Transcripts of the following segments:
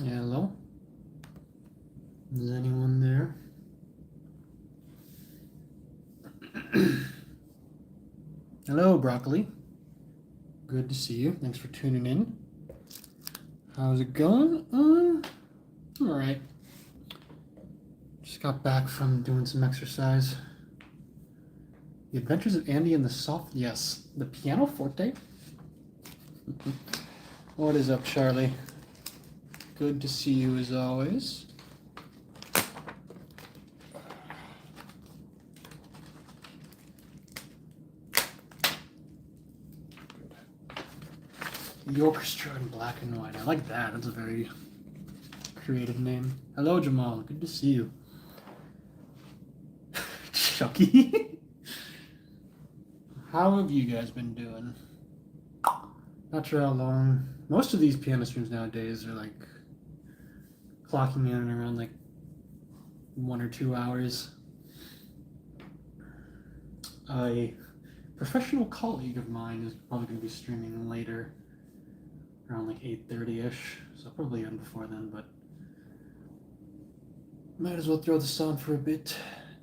Hello? Is anyone there? Hello, Broccoli. Good to see you. Thanks for tuning in. How's it going? All right. Just got back from doing some exercise. The Adventures of Andy and the Soft... Yes, the Pianoforte. What is up, Charlie? Good to see you as always. The Orchestra in Black and White. I like that. That's a very creative name. Hello, Jamal. Good to see you. Chucky. How have you guys been doing? Not sure how long. Most of these piano streams nowadays are like clocking in around like 1 or 2 hours. A professional colleague of mine is probably going to be streaming later, around like 8:30ish, so probably end before then, but might as well throw this on for a bit.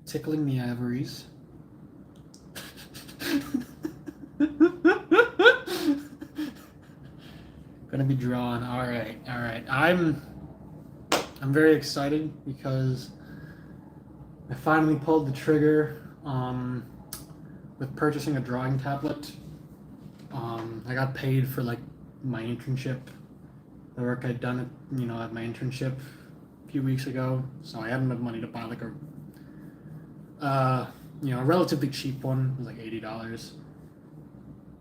Tickling the ivories. Gonna be drawn. All right. I'm very excited because I finally pulled the trigger with purchasing a drawing tablet. I got paid for like my internship, the work I'd done at my internship a few weeks ago, so I had enough money to buy like a relatively cheap one. It was like $80.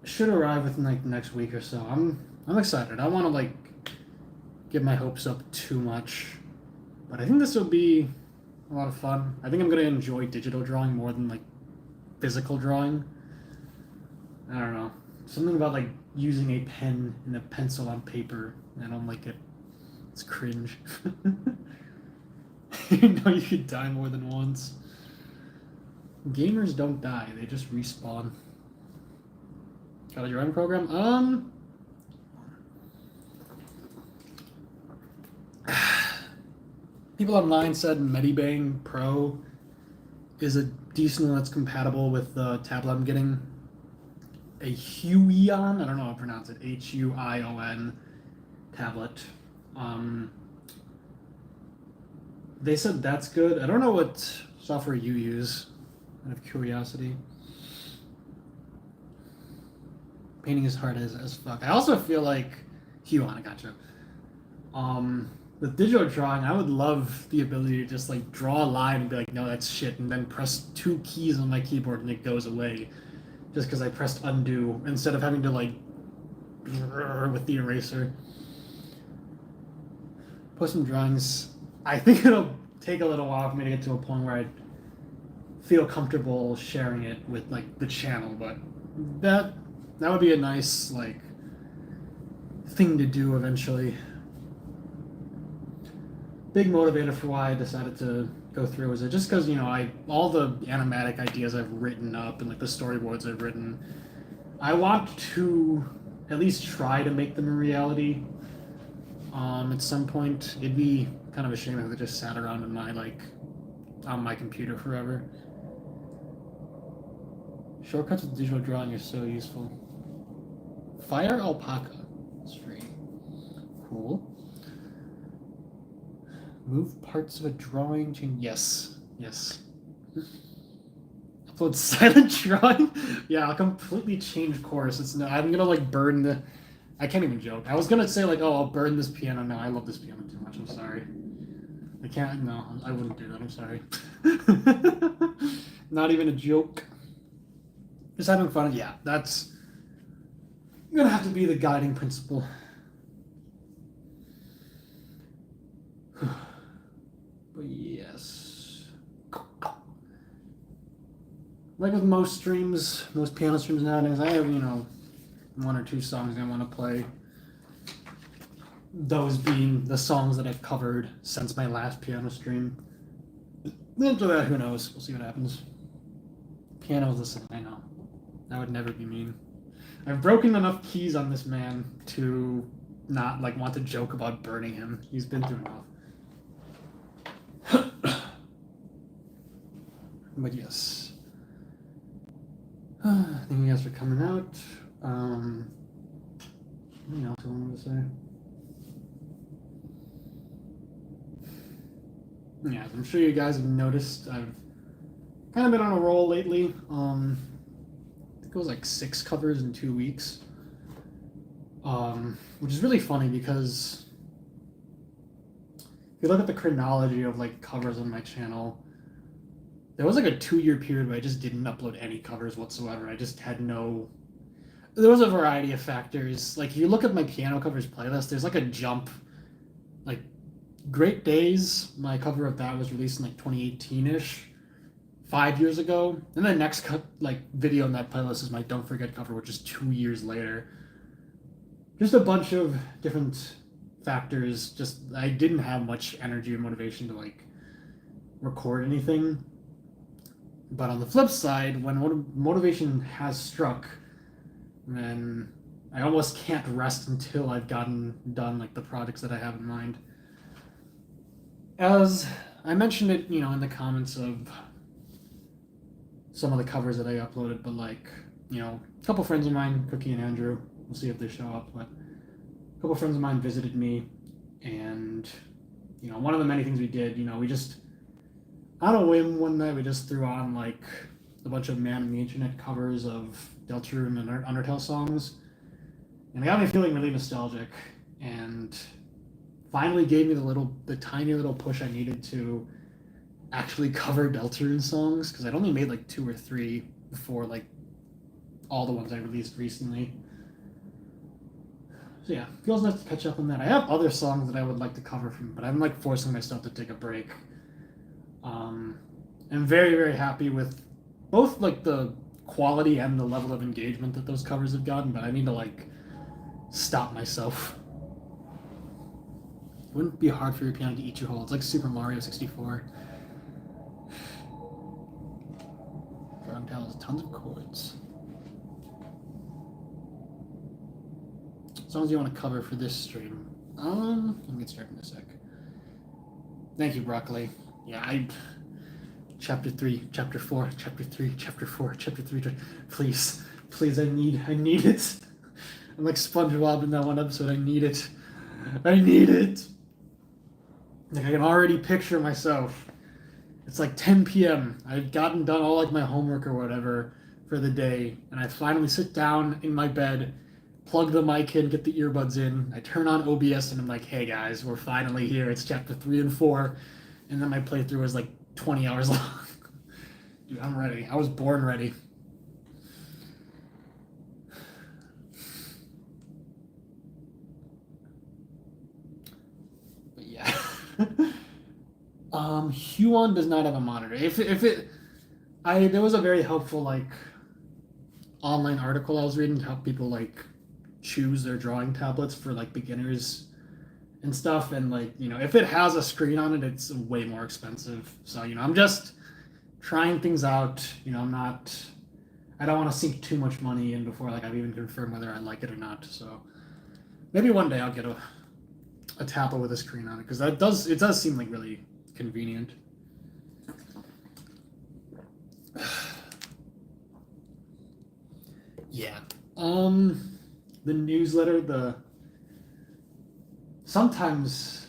It should arrive within like the next week or so. I'm excited. I don't want to like get my hopes up too much, but I think this will be a lot of fun. I think I'm gonna enjoy digital drawing more than like physical drawing. I don't know. Something about like using a pen and a pencil on paper. I don't like it. It's cringe. You know you could die more than once. Gamers don't die, they just respawn. Got a drawing program? People online said Medibang Pro is a decent one that's compatible with the tablet I'm getting. A Huion, I don't know how to pronounce it, Huion tablet. They said that's good. I don't know what software you use, out of curiosity. Painting is hard as fuck. I also feel like Huion, I gotcha. With digital drawing, I would love the ability to just like draw a line and be like, no, that's shit, and then press 2 keys on my keyboard and it goes away, just because I pressed undo instead of having to like with the eraser. Post some drawings. I think it'll take a little while for me to get to a point where I feel comfortable sharing it with like the channel, but that would be a nice like thing to do eventually. big motivator for why I decided to go through is it just because all the animatic ideas I've written up and like the storyboards I've written, I want to at least try to make them a reality. At some point, it'd be kind of a shame if they just sat around in on my computer forever. Shortcuts with digital drawing are so useful. Fire alpaca. It's free. Cool. Move parts of a drawing. Change. Yes. Yes. Upload silent drawing. Yeah, I'll completely change course. I'm gonna like burn the. I can't even joke. I was gonna say like, oh, I'll burn this piano. No, I love this piano too much. I'm sorry. I can't. No, I wouldn't do that. I'm sorry. Not even a joke. Just having fun. Yeah, that's gonna have to be the guiding principle. But yes. Like with most streams, most piano streams nowadays, I have, one or two songs I want to play. Those being the songs that I've covered since my last piano stream. After that, who knows? We'll see what happens. Piano's listening, I know. That would never be mean. I've broken enough keys on this man to not want to joke about burning him. He's been through enough. But yes. Thank you guys for coming out. Anything else I wanted to say? Yeah, I'm sure you guys have noticed I've kind of been on a roll lately. I think it was like 6 covers in 2 weeks. Which is really funny because if you look at the chronology of covers on my channel, there was a 2-year period where I just didn't upload any covers whatsoever. I just had no. There was a variety of factors. If you look at my piano covers playlist, there's a jump. Great Days, my cover of that was released in 2018-ish, 5 years ago. And the next video on that playlist is my Don't Forget cover, which is 2 years later. Just a bunch of different factors. Just I didn't have much energy or motivation to record anything. But on the flip side, when motivation has struck, then I almost can't rest until I've gotten done the projects that I have in mind. As I mentioned it, in the comments of some of the covers that I uploaded, but a couple friends of mine, Cookie and Andrew, we'll see if they show up, but a couple friends of mine visited me, and one of the many things we did, we just on a whim one night we just threw on a bunch of Man in the Internet covers of Deltarune and Undertale songs, and it got me feeling really nostalgic, and finally gave me the tiny little push I needed to actually cover Deltarune songs, because I'd only made 2 or 3 before all the ones I released recently. So yeah, feels nice to catch up on that. I have other songs that I would like to cover but I'm forcing myself to take a break. I'm very, very happy with both the quality and the level of engagement that those covers have gotten, but I need to stop myself. It wouldn't be hard for your piano to eat your whole. It's like Super Mario 64. Frogtail has tons of chords. Songs you want to cover for this stream. Let me get started in a sec. Thank you, Broccoli. Yeah, Chapter 3, Chapter 4, Chapter 3, Chapter 4, Chapter 3. Please, I need it. I'm like SpongeBob in that one episode. I need it. I need it. I can already picture myself. It's 10 p.m. I've gotten done all my homework or whatever for the day, and I finally sit down in my bed, plug the mic in, get the earbuds in. I turn on OBS, and I'm like, hey guys, we're finally here. It's Chapter 3 and 4. And then my playthrough was 20 hours long. Dude, I'm ready. I was born ready. But yeah. Huon does not have a monitor. There was a very helpful online article I was reading to help people choose their drawing tablets for beginners and stuff. And like, if it has a screen on it, it's way more expensive. So, I'm just trying things out. I don't want to sink too much money in before like I've even confirmed whether I like it or not. So maybe one day I'll get a tablet with a screen on it, because it does seem like really convenient. Yeah. The newsletter, sometimes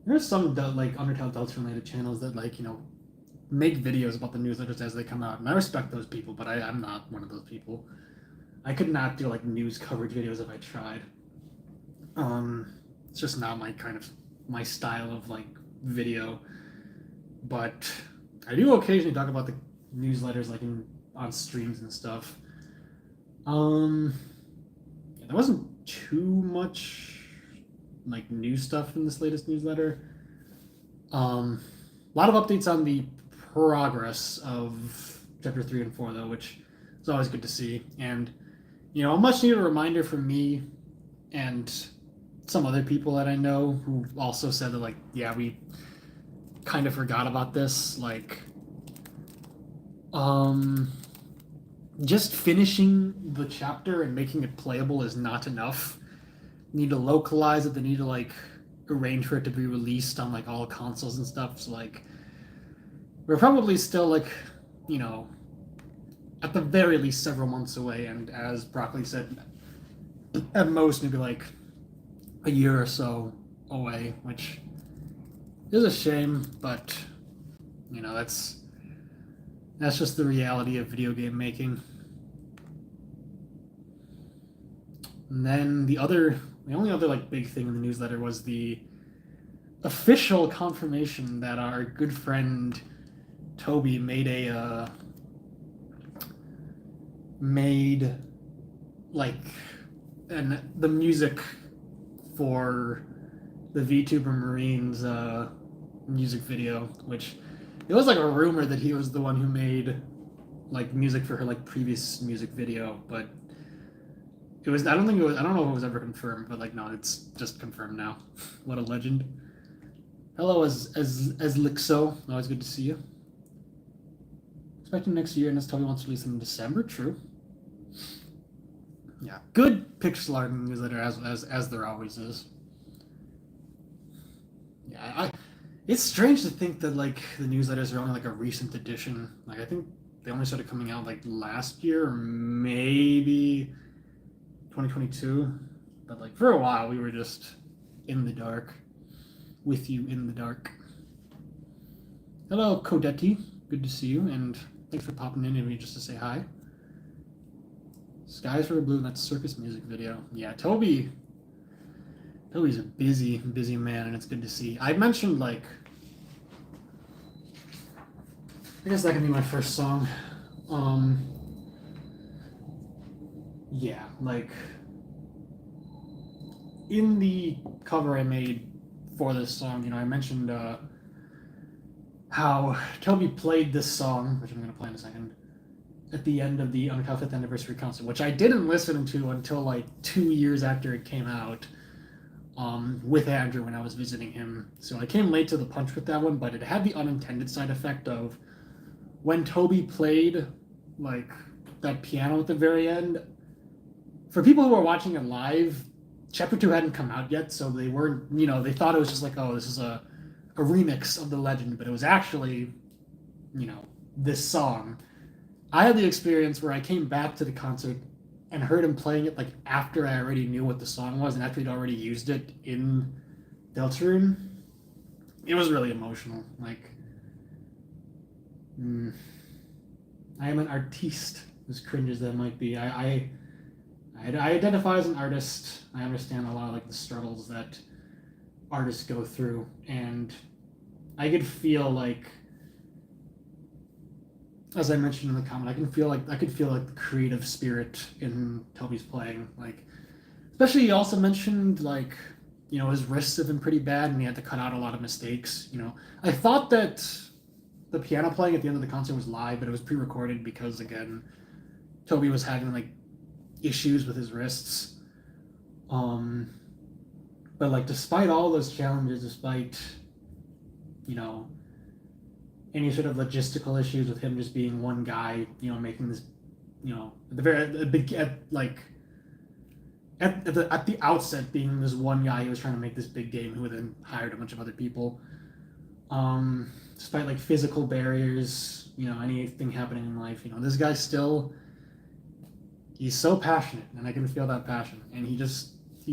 there's some like Undertale Delta related channels that like, make videos about the newsletters as they come out, and I respect those people, but I'm not one of those people. I could not do like news coverage videos if I tried. It's just not my style of like video. But I do occasionally talk about the newsletters like on streams and stuff. Yeah, there wasn't too much like new stuff in this latest newsletter. A lot of updates on the progress of chapter 3 and 4 though, which is always good to see. And a much needed reminder from me and some other people that I know who also said that like, yeah, we kind of forgot about this. Like, just finishing the chapter and making it playable is not enough. You need to localize it. They need to like arrange for it to be released on like all consoles and stuff. So like, we're probably still like, at the very least several months away. And as Broccoli said, at most maybe like a year or so away, which is a shame, but that's just the reality of video game making. And then the only other like big thing in the newsletter was the official confirmation that our good friend Toby made the music for the VTuber Marines music video, which it was like a rumor that he was the one who made like music for her like previous music video, but I don't know if it was ever confirmed, but like no, it's just confirmed now. What a legend. Hello as Lixo, always good to see you. Expecting next year, and as Toby wants to release them in December. True. Yeah, good pixel art in the newsletter as there always is. Yeah, it's strange to think that like the newsletters are only like a recent addition. Like I think they only started coming out like last year or maybe 2022. But like for a while we were just in the dark, with you in the dark. Hello, Codetti. Good to see you, and thanks for popping in just to say hi. Skies Were Blue, that's Circus music video. Yeah, Toby's a busy man, and it's good to see. I mentioned like, I guess that can be my first song. Yeah, like in the cover I made for this song, I mentioned how Toby played this song, which I'm going to play in a second, at the end of the Undertale 5th Anniversary concert, which I didn't listen to until like 2 years after it came out, with Andrew when I was visiting him. So I came late to the punch with that one, but it had the unintended side effect of when Toby played like that piano at the very end. For people who were watching it live, Chapter 2 hadn't come out yet, so they weren't, they thought it was just like, oh, this is a remix of the legend, but it was actually, this song. I had the experience where I came back to the concert and heard him playing it like after I already knew what the song was and after he'd already used it in Deltarune. It was really emotional. Like, I am an artiste, as cringe as that might be. I identify as an artist. I understand a lot of like the struggles that artists go through, and I could feel like, as I mentioned in the comment, I could feel like the creative spirit in Toby's playing. Like, especially he also mentioned like, his wrists have been pretty bad and he had to cut out a lot of mistakes. I thought that the piano playing at the end of the concert was live, but it was pre-recorded because again, Toby was having like issues with his wrists. But But like, despite all those challenges, despite you know any sort of logistical issues with him just being one guy, making this, at the very at the big at like at the outset being this one guy who was trying to make this big game, who then hired a bunch of other people. Despite like physical barriers, anything happening in life, this guy still, he's so passionate, and I can feel that passion, and he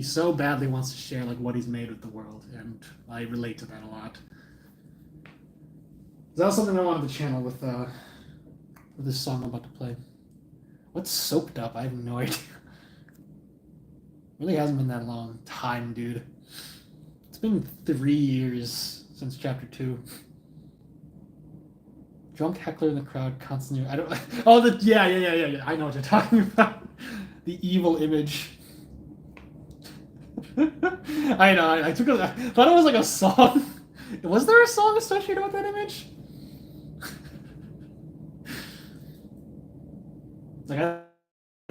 so badly wants to share like what he's made with the world, and I relate to that a lot. So that's something I wanted to channel with this song I'm about to play. What's Soaked Up? I have no idea. Really hasn't been that long time, dude. It's been 3 years since chapter 2. Drunk heckler in the crowd constantly. I don't. Oh, yeah. I know what you're talking about. The evil image. I know. I thought it was like a song. Was there a song associated with that image? Like I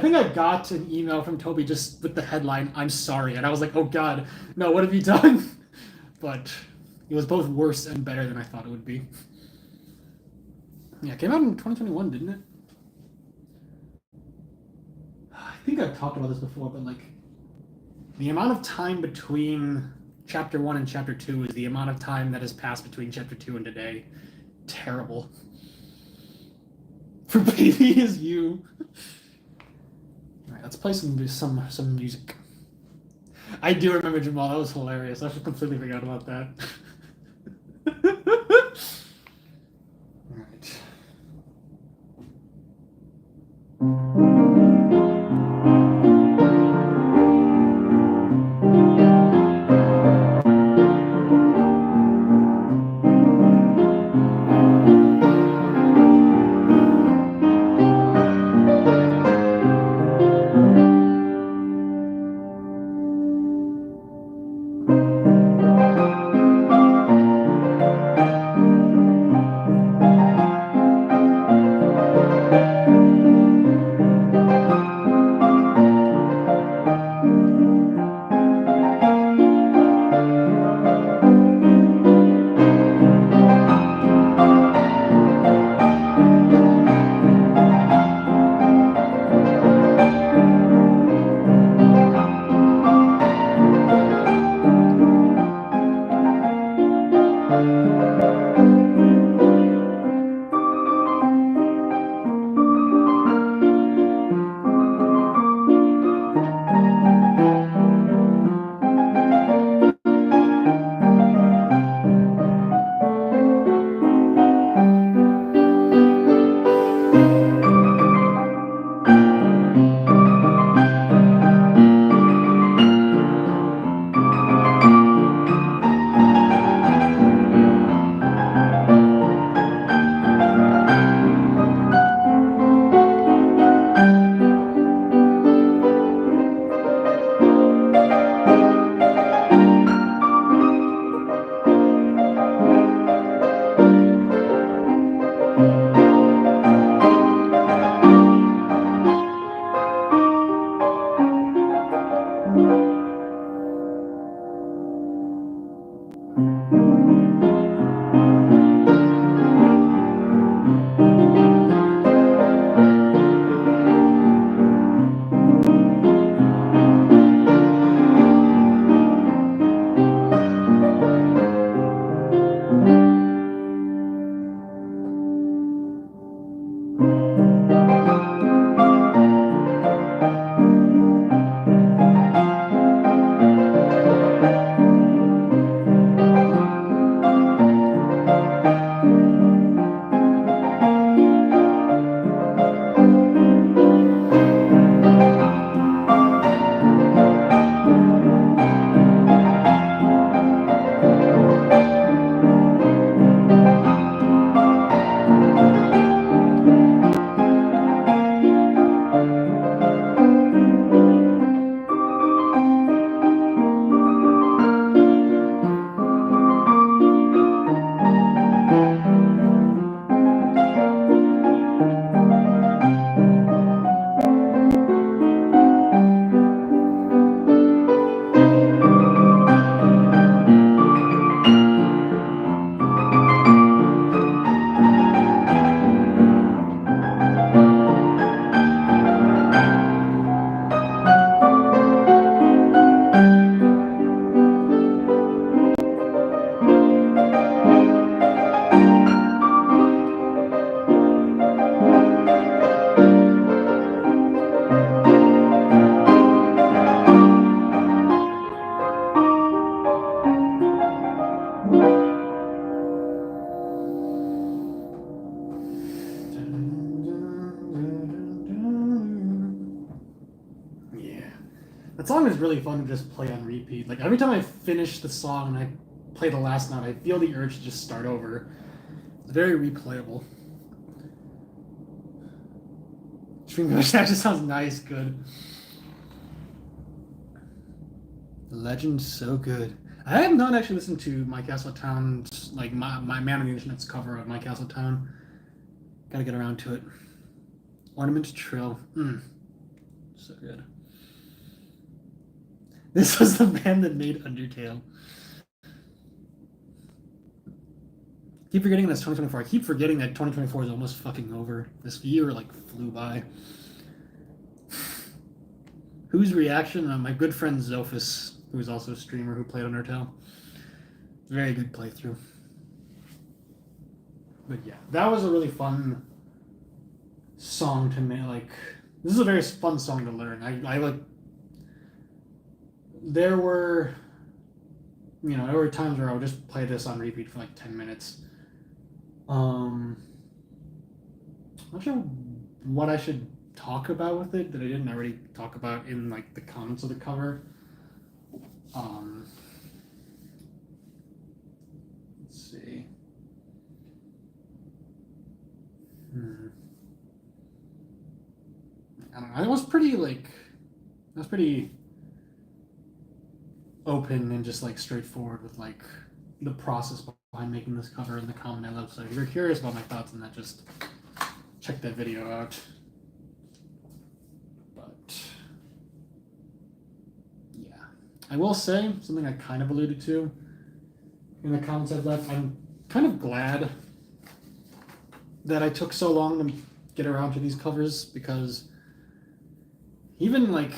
think I got an email from Toby just with the headline, "I'm sorry," and I was like, "Oh God, no! What have you done?" But it was both worse and better than I thought it would be. Yeah, it came out in 2021, didn't it? I think I've talked about this before, but like the amount of time between chapter 1 and chapter 2 is the amount of time that has passed between chapter 2 and today. Terrible. For Baby Is You. Alright, let's play some music. I do remember Jamal, that was hilarious. I completely forgot about that. Alright. song is really fun to just play on repeat. Like every time I finish the song and I play the last note, I feel the urge to just start over. It's very replayable. That just sounds nice, good. The Legend's so good. I have not actually listened to My Castle Town's, like, my Man on the Internet's cover of My Castle Town. Gotta get around to it. Ornament Trill. So good. This was the band that made Undertale. Keep forgetting that's 2024. I keep forgetting that 2024 is almost fucking over. This year, like, flew by. Whose reaction? My good friend Zophis, who is also a streamer who played Undertale. Very good playthrough. But yeah, that was a really fun song to me. Like, this is a very fun song to learn. I like. There were times where I would just play this on repeat for like 10 minutes. I'm not sure what I should talk about with it that I didn't already talk about in like the comments of the cover. Let's see. I don't know. It was pretty open and just like straightforward with like the process behind making this cover and the comment I love. So if you're curious about my thoughts on that, just check that video out. But yeah, I will say something I kind of alluded to in the comments I've left. I'm kind of glad that I took so long to get around to these covers, because even like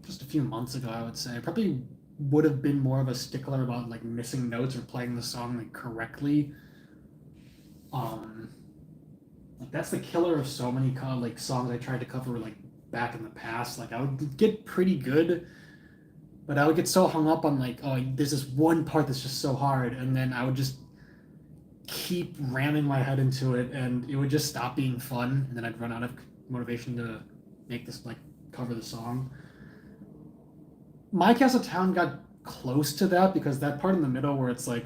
just a few months ago, I would say I probably would have been more of a stickler about like missing notes or playing the song like correctly. Like that's the killer of so many like songs I tried to cover like back in the past. Like I would get pretty good, but I would get so hung up on like, oh, there's this one part that's just so hard, and then I would just keep ramming my head into it, and it would just stop being fun, and then I'd run out of motivation to make this like cover the song. My Castle Town got close to that, because that part in the middle where it's like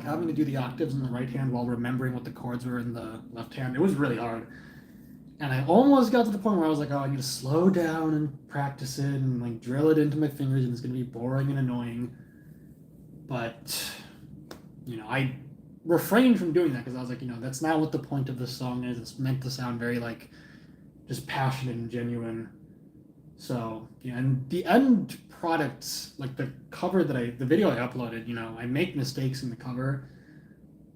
having to do the octaves in the right hand while remembering what the chords were in the left hand, it was really hard. And I almost got to the point where I was like, oh, I need to slow down and practice it and like drill it into my fingers, and it's going to be boring and annoying. But, I refrained from doing that, because I was like, that's not what the point of this song is. It's meant to sound very like just passionate and genuine. So, and the end product, like the cover the video I uploaded, I make mistakes in the cover,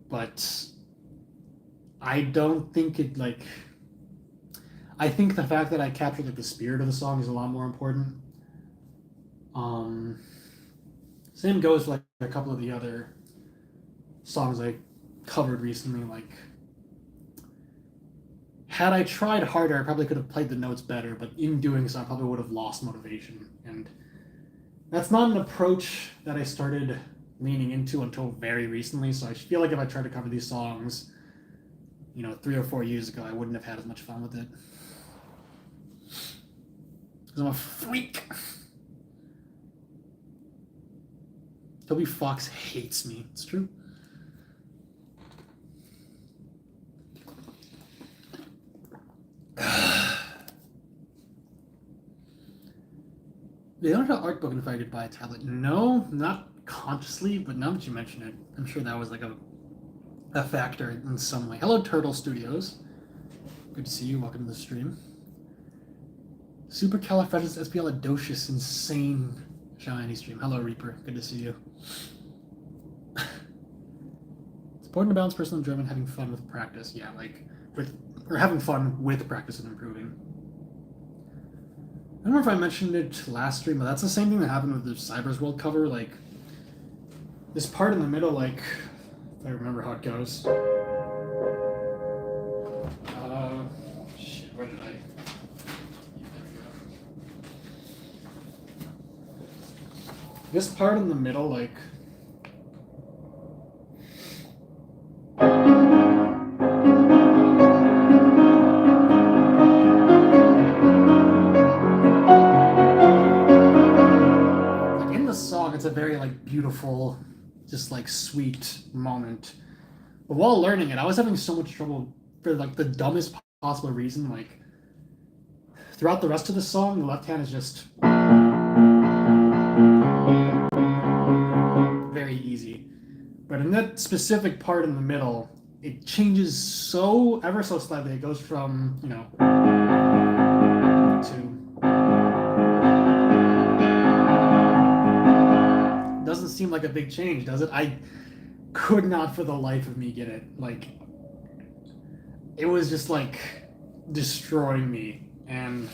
but I don't think it like, I think the fact that I captured like the spirit of the song is a lot more important. Same goes for like a couple of the other songs I covered recently. Like, had I tried harder, I probably could have played the notes better, but in doing so, I probably would have lost motivation. And that's not an approach that I started leaning into until very recently. So I feel like if I tried to cover these songs, 3 or 4 years ago, I wouldn't have had as much fun with it. Because I'm a freak. Toby Fox hates me. It's true. They don't have art book if I could buy a tablet. No, not consciously, but now that you mention it, I'm sure that was like a factor in some way. Hello, Turtle Studios. Good to see you. Welcome to the stream. Supercalifragilisticexpialidocious, insane shiny stream. Hello, Reaper. Good to see you. It's important to balance personal enjoyment, having fun with practice. Yeah, or having fun with practice and improving. I don't know if I mentioned it last stream, but that's the same thing that happened with the Cyber's World cover. Like, this part in the middle, like, if I remember how it goes. Shit, where did I? This part in the middle, like, very like beautiful, just like sweet moment. But while learning it, I was having so much trouble for like the dumbest possible reason. Like throughout the rest of the song, the left hand is just very easy. But in that specific part in the middle, it changes so ever so slightly. It goes from, to doesn't seem like a big change, does it? I could not for the life of me get it. Like it was just like destroying me. And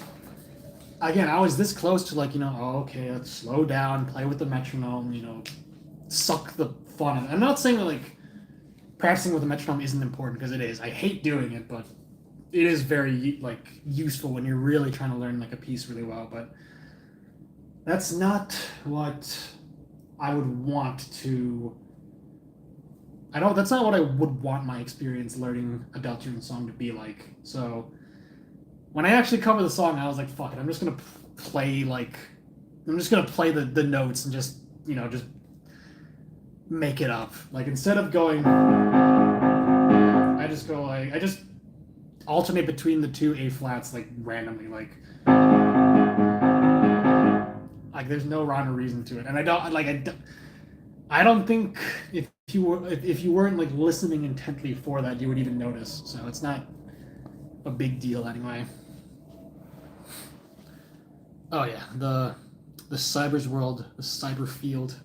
again, I was this close to like, oh, okay, let's slow down, play with the metronome, suck the fun. I'm not saying that like practicing with the metronome isn't important because it is. I hate doing it, but it is very like useful when you're really trying to learn like a piece really well. But that's not what I would want to. That's not what I would want my experience learning a Deltarune song to be like. So when I actually cover the song, I was like, fuck it, I'm just gonna play the notes and just just make it up. Like instead of going, I just go like I just alternate between the two A flats like randomly, like there's no rhyme or reason to it, and I don't think if you weren't like listening intently for that, you would even notice. So it's not a big deal anyway. Oh yeah, the Cyber's world, the cyber field.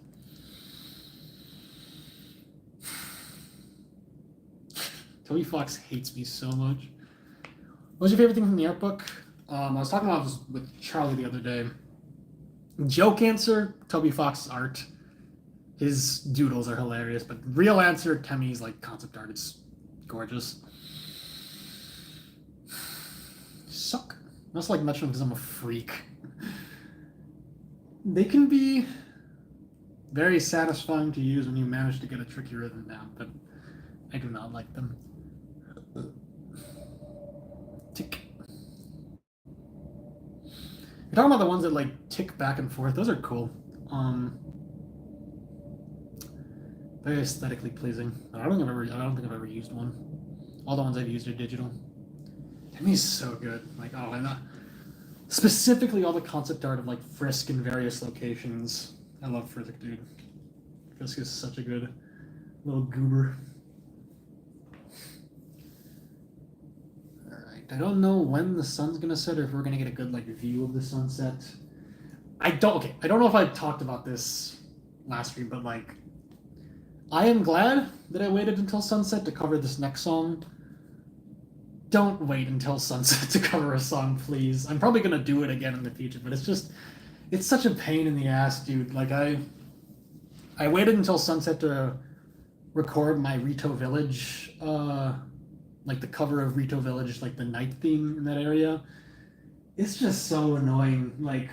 Toby Fox hates me so much. What was your favorite thing from the art book? I was talking about this with Charlie the other day. Joke answer, Toby Fox's art. His doodles are hilarious, but real answer, Kemi's like concept art. It's gorgeous. Suck. I also like metronome because I'm a freak. They can be very satisfying to use when you manage to get a tricky rhythm down, but I do not like them. Tick. You're talking about the ones that like tick back and forth. Those are cool. Very aesthetically pleasing. I don't think I've ever used one. All the ones I've used are digital. Kemi's so good. Like, oh, and specifically all the concept art of like Frisk in various locations. I love Frisk, dude. Frisk is such a good little goober. Alright, I don't know when the sun's gonna set or if we're gonna get a good like view of the sunset. I don't know if I talked about this last week, but like I am glad that I waited until sunset to cover this next song. Don't wait until sunset to cover a song, please. I'm probably gonna do it again in the future, but it's such a pain in the ass, dude. Like I waited until sunset to record my Rito Village, like the cover of Rito Village, like the night theme in that area. It's just so annoying. Like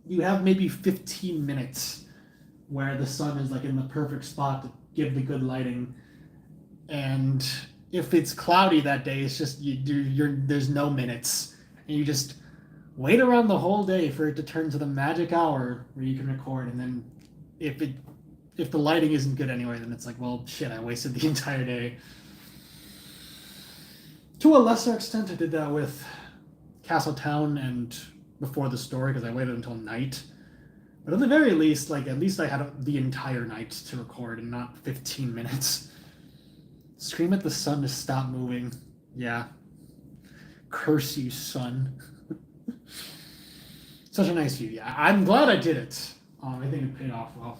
you have maybe 15 minutes where the sun is like in the perfect spot to give the good lighting, and if it's cloudy that day, it's just there's no minutes, and you just wait around the whole day for it to turn to the magic hour where you can record, and then if the lighting isn't good anyway, then it's like, well, shit, I wasted the entire day. To a lesser extent, I did that with Castletown and Before the Story because I waited until night. But at the very least, like at least I had the entire night to record and not 15 minutes. Scream at the sun to stop moving. Yeah. Curse you, sun. Such a nice view. Yeah, I'm glad I did it. I think it paid off well.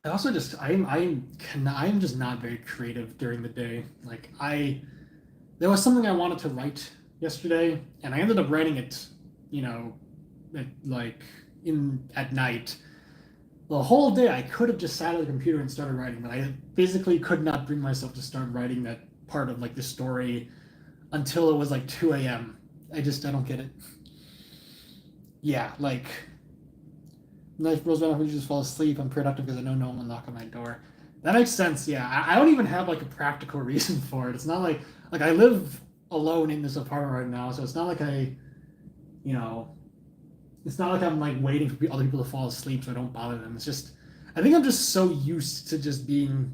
I also just I'm just not very creative during the day. Like there was something I wanted to write yesterday, and I ended up writing it, at night. The whole day I could have just sat at the computer and started writing, but I physically could not bring myself to start writing that part of like the story until it was like 2 a.m. I don't get it. Yeah, like life rolls around when you just fall asleep. I'm productive because I know no one will knock on my door. That makes sense. Yeah, I don't even have like a practical reason for it. It's not like I live alone in this apartment right now, so it's not like I It's not like I'm like waiting for other people to fall asleep so I don't bother them. It's just I think I'm just so used to just being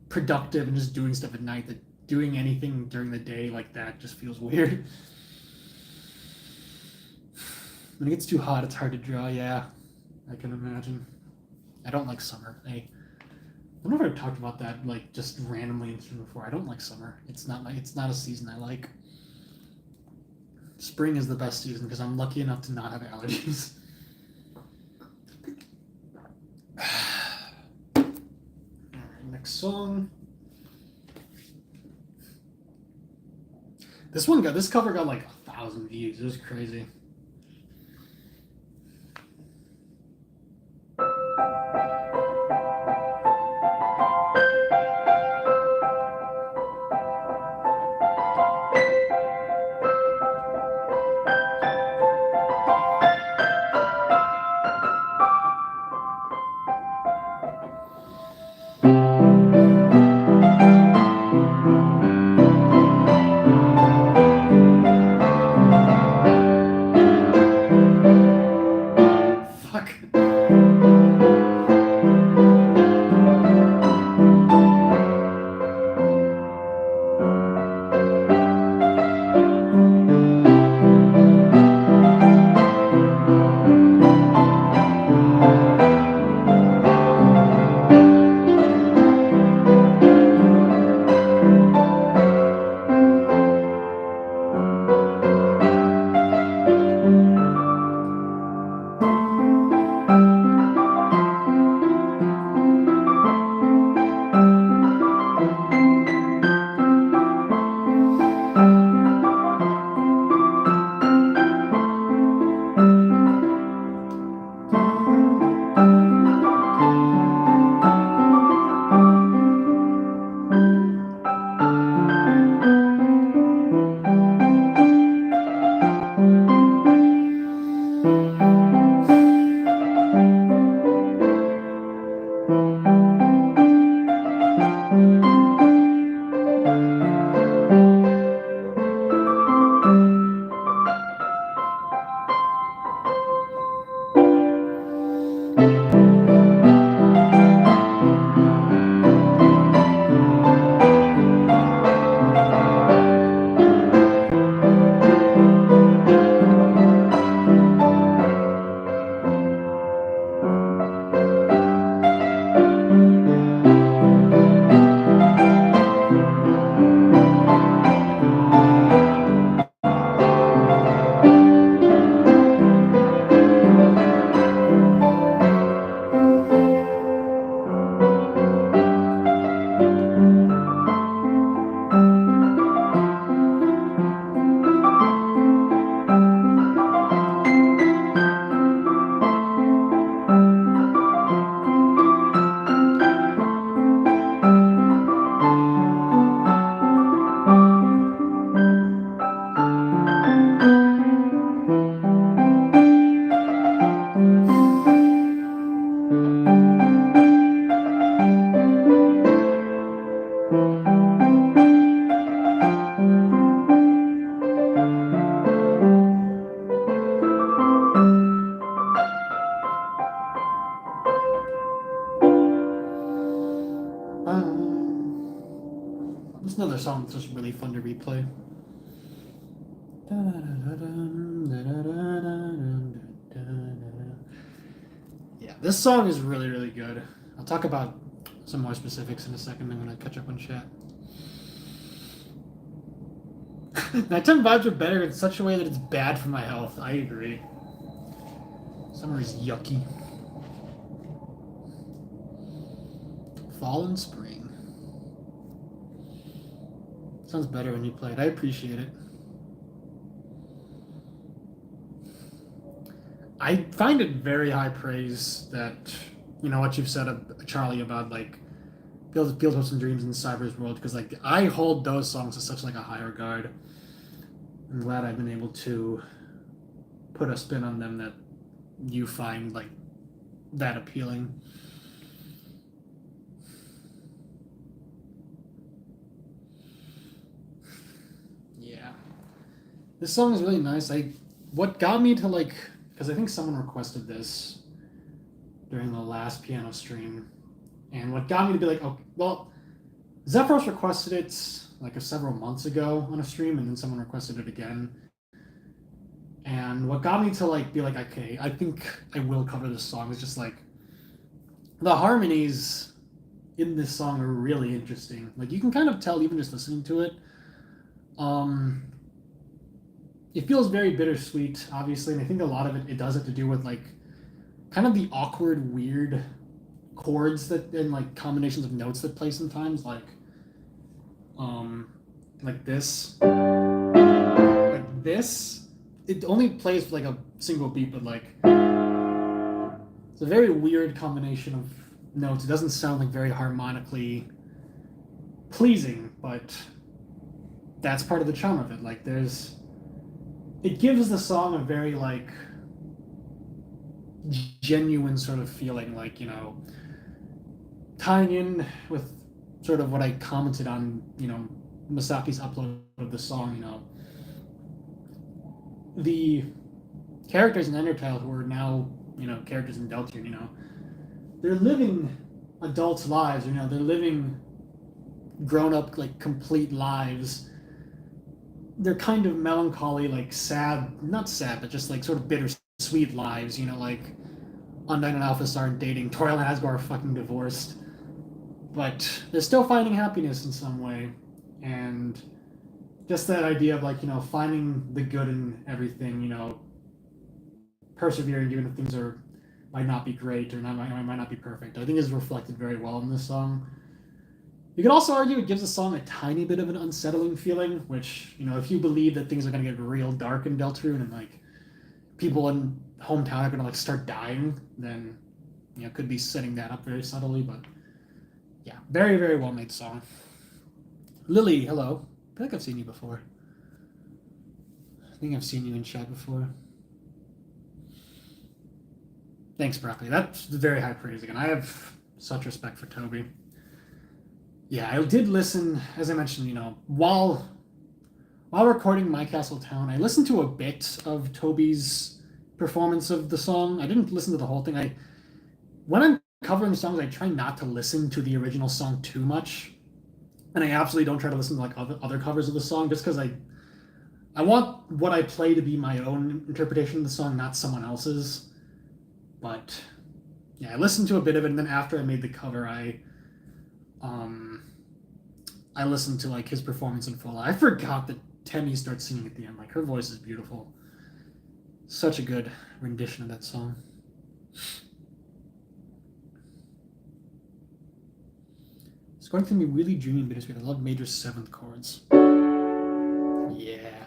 productive and just doing stuff at night that doing anything during the day like that just feels weird. When it gets too hot, it's hard to draw. Yeah, I can imagine. I don't like summer. I don't know if I've talked about that like just randomly in stream before. I don't like summer. It's not a season I like. Spring is the best season because I'm lucky enough to not have allergies. All right, next song. This cover got like 1,000 views. It was crazy. There's another song that's just really fun to replay. Yeah, this song is really, really good. I'll talk about some more specifics in a second. I'm going to catch up on chat. Nighttime vibes are better in such a way that it's bad for my health. I agree. Summer is yucky. Fall and spring. Sounds better when you play it. I appreciate it. I find it very high praise that, you know, what you've said, Charlie, about like Field Hopes and Dreams in Cyber's World, because like I hold those songs to such like a high regard. I'm glad I've been able to put a spin on them that you find like that appealing. Yeah, this song is really nice. What got me to like because I think someone requested this during the last piano stream, and what got me to be like, oh, well, Zephyros requested it like several months ago on a stream, and then someone requested it again. And what got me to like be like, okay, I think I will cover this song is just like the harmonies in this song are really interesting. Like you can kind of tell even just listening to it. It feels very bittersweet, obviously, and I think a lot of it does have to do with like kind of the awkward, weird chords that and like combinations of notes that play sometimes, like this, like this. It only plays like a single beat, but like it's a very weird combination of notes. It doesn't sound like very harmonically pleasing, but that's part of the charm of it. Like it gives the song a very like genuine sort of feeling, like, you know, tying in with sort of what I commented on, you know, Masaki's upload of the song, you know, the characters in Undertale who are now, you know, characters in Deltarune, you know, they're living adult lives, you know, they're living grown up, like, complete lives. They're kind of melancholy, like, sad, not sad, but just, like, sort of bittersweet lives, you know, like, Undyne and Alphys aren't dating, Toriel and Asgore are fucking divorced, but they're still finding happiness in some way, and just that idea of, like, you know, finding the good in everything, you know, persevering even if things might not be great or might not be perfect, I think is reflected very well in this song. You could also argue it gives the song a tiny bit of an unsettling feeling, which, you know, if you believe that things are going to get real dark in Deltarune and, like, people in hometown are going to, like, start dying, then, you know, could be setting that up very subtly, but yeah, very, very well made song. Lily, hello. I feel like I've seen you before. I think I've seen you in chat before. Thanks, Broccoli. That's very high praise again. I have such respect for Toby. Yeah, I did listen, as I mentioned, you know, while recording My Castle Town, I listened to a bit of Toby's performance of the song. I didn't listen to the whole thing. When I'm covering songs, I try not to listen to the original song too much. And I absolutely don't try to listen to like other covers of the song, just because I want what I play to be my own interpretation of the song, not someone else's. But yeah, I listened to a bit of it, and then after I made the cover, I listened to like his performance in full. I forgot that Temmie starts singing at the end. Like, her voice is beautiful. Such a good rendition of that song. It's going to be really dreamy and bittersweet. I love major seventh chords. Yeah.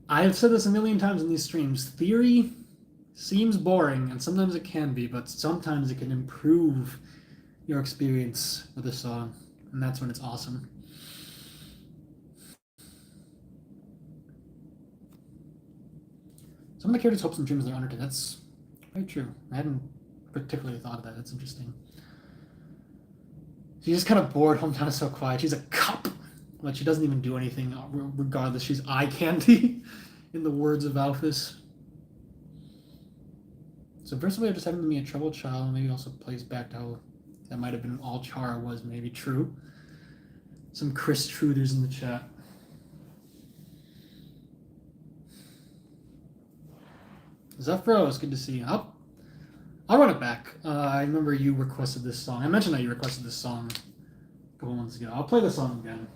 I've said this a million times in these streams. Theory seems boring, and sometimes it can be, but sometimes it can improve your experience with a song, and that's when it's awesome. Some of the characters' hopes and dreams are Undertale. That's very true. I hadn't particularly thought of that. That's interesting. She's just kind of bored. Hometown is so quiet. She's a cup, but she doesn't even do anything. Regardless, she's eye candy, in the words of Alphys. So Versaway just having to be a troubled child maybe also plays back to how that might have been all Chara was, maybe true. Some Chris Truders in the chat. Zephyros, good to see you. I'll run it back. I remember you requested this song. I mentioned that you requested this song a couple months ago. I'll play the song again.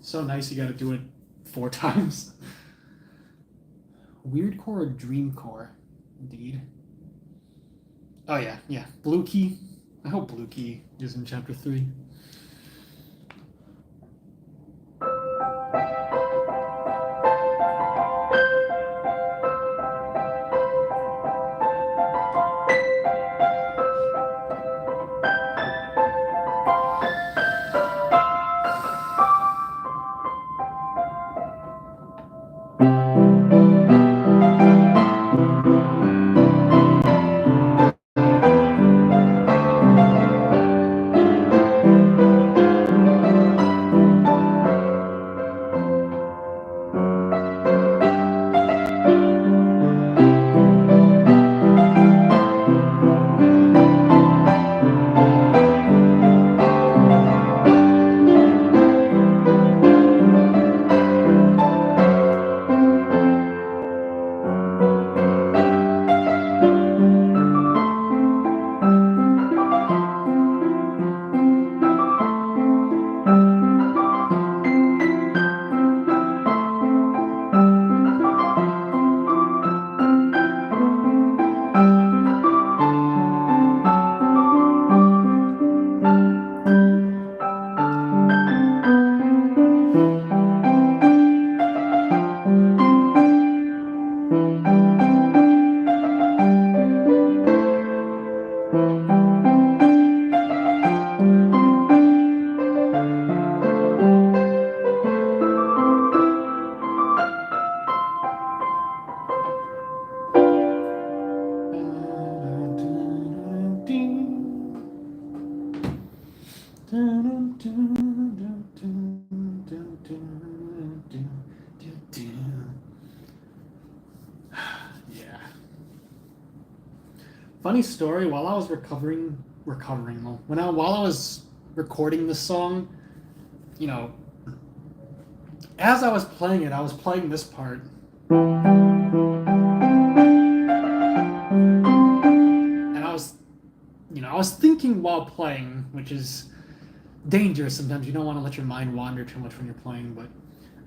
So nice you gotta do it 4 times. Weirdcore or Dreamcore? Indeed. Oh yeah. Blue Key. I hope Blue Key is in chapter 3. Funny story. While I was recovering, while I was recording this song, you know, as I was playing it, I was playing this part, and I was thinking while playing, which is dangerous sometimes. You don't want to let your mind wander too much when you're playing, but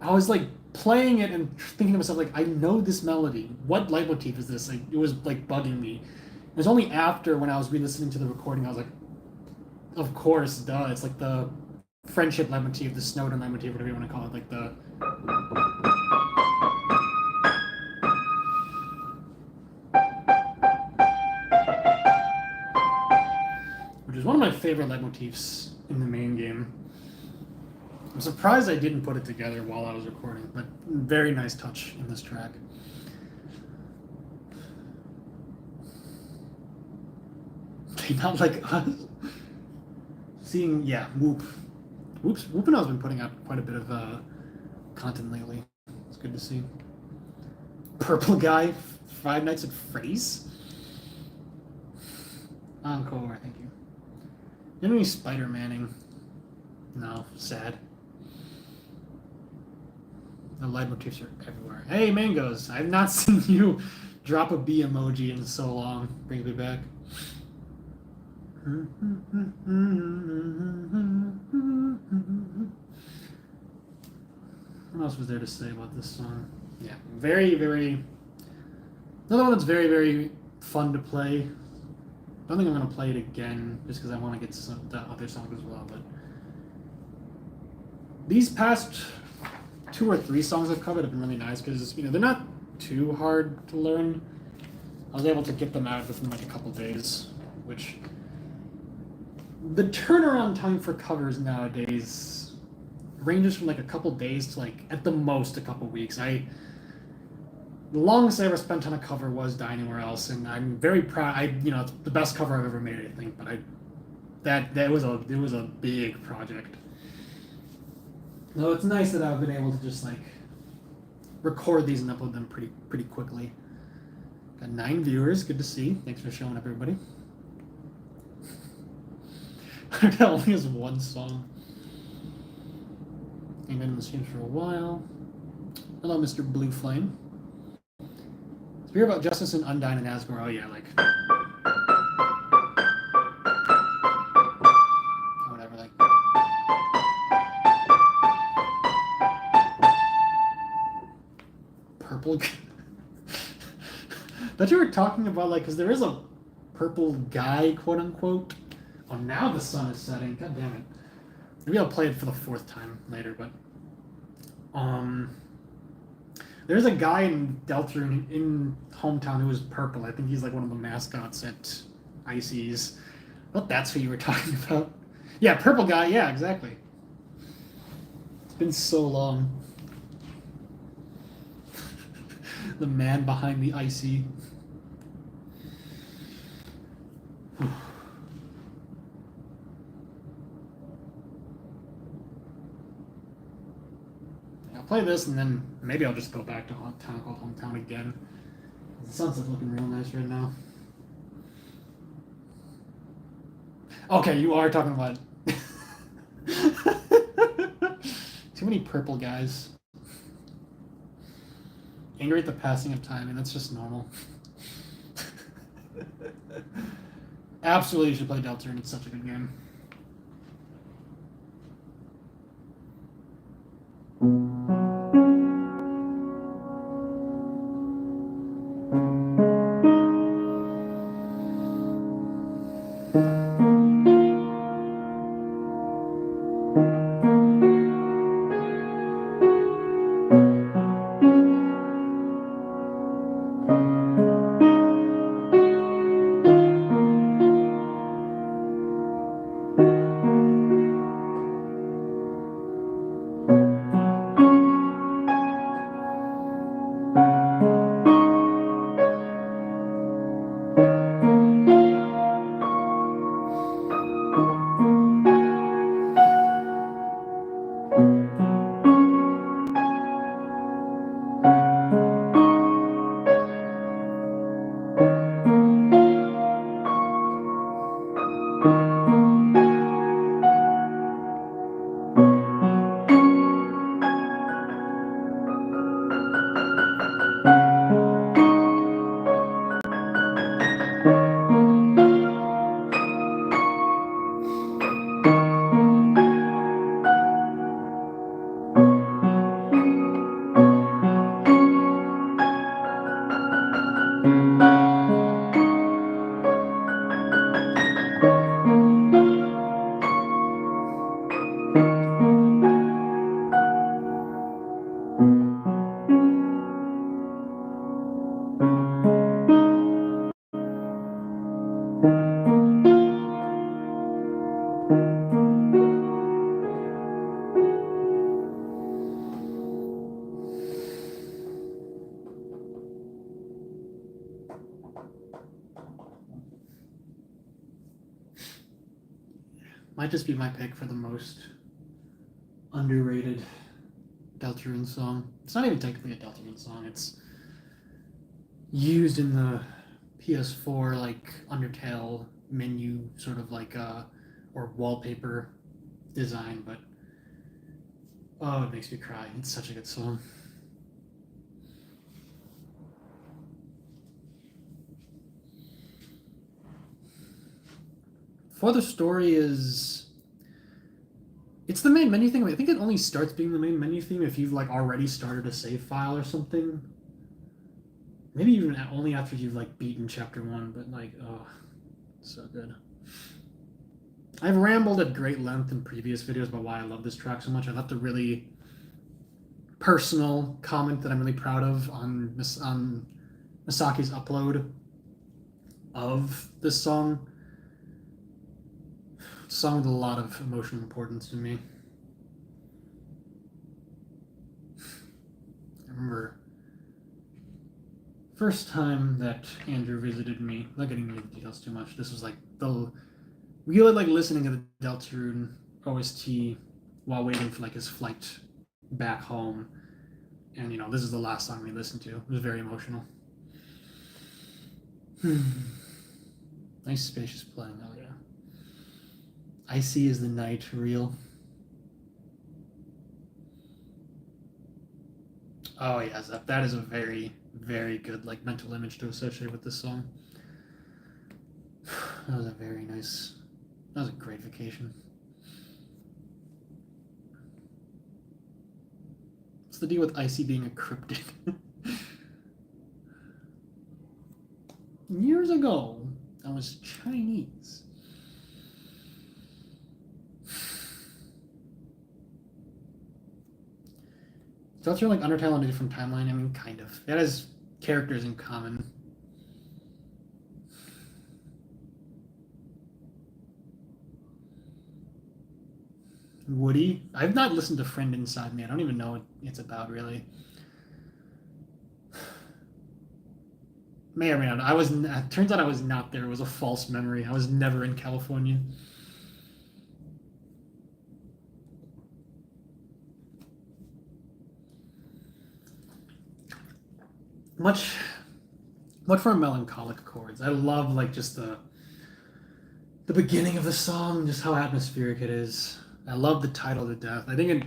I was like playing it and thinking to myself, like, I know this melody. What leitmotif is this? Like, it was like bugging me. It was only after when I was re-listening to the recording, I was like, of course, duh. It's like the friendship leitmotif, the Snowden leitmotif, whatever you want to call it, like the. Which is one of my favorite leitmotifs in the main game. I'm surprised I didn't put it together while I was recording, but very nice touch in this track. Not like us. Seeing, yeah, Whoop and I have been putting out quite a bit of content lately. It's good to see. Purple Guy, Five Nights at Freddy's. Encore, thank you. You know any Spider-Manning? No, sad. The leitmotifs are everywhere. Hey, Mangoes, I've not seen you drop a B emoji in so long. Brings me back. What else was there to say about this song? Yeah, very, very. Another one that's very, very fun to play. I don't think I'm going to play it again just because I want to get some the other songs as well. But these past 2 or 3 songs I've covered have been really nice because they're not too hard to learn. I was able to get them out within like a couple days, which the turnaround time for covers nowadays ranges from like a couple days to like at the most a couple weeks. The longest I ever spent on a cover was Die Anywhere Else, and I'm very proud. It's the best cover I've ever made, I think. But it was a big project. So it's nice that I've been able to just like record these and upload them pretty quickly. Got 9 viewers, good to see. Thanks for showing up, everybody. That only has 1 song. Ain't been in the streams for a while. Hello, Mr. Blue Flame. Spear About Justice and Undyne and Asgore. Oh yeah, like whatever, like purple. That you were talking about, like, because there is a purple guy, quote unquote. Oh, now the sun is setting. God damn it. Maybe I'll play it for the 4th time later, but there's a guy in Deltarune in hometown who is purple. I think he's like one of the mascots at Ices. I thought that's who you were talking about. Yeah, purple guy. Yeah, exactly. It's been so long. The man behind the icy. Play this and then maybe I'll just go back to Town Called Hometown again. The sunset's looking real nice right now. Okay, you are talking about too many purple guys. Angry at the passing of time, and that's just normal. Absolutely, you should play Deltarune. It's such a good game. Might just be my pick for the most underrated Deltarune song. It's not even technically a Deltarune song. It's used in the PS4 like Undertale menu sort of like or wallpaper design, but oh, it makes me cry. It's such a good song. For the story is it's the main menu theme. I think it only starts being the main menu theme if you've like already started a save file or something. Maybe even only after you've like beaten chapter 1, but like oh, so good. I've rambled at great length in previous videos about why I love this track so much. I left a really personal comment that I'm really proud of on Misaki's upload of this song. It's a song with a lot of emotional importance to me. I remember first time that Andrew visited me, not getting into the details too much, this was like the really like listening to the Deltarune OST while waiting for like his flight back home. And you know, this is the last song we listened to. It was very emotional. Nice spacious playing, oh yeah. Icy is the night real. Oh yes, that is a very, very good like mental image to associate with this song. That was a very nice, that was a great vacation. What's the deal with Icy being a cryptid? Years ago, I was Chinese. Don't you like Undertale on a different timeline? I mean, kind of. It has characters in common. Woody? I've not listened to Friend Inside Me. I don't even know what it's about, really. May or may not. Turns out I was not there. It was a false memory. I was never in California. Much more melancholic chords. I love like just the beginning of the song, just how atmospheric it is. I love the title to death. I think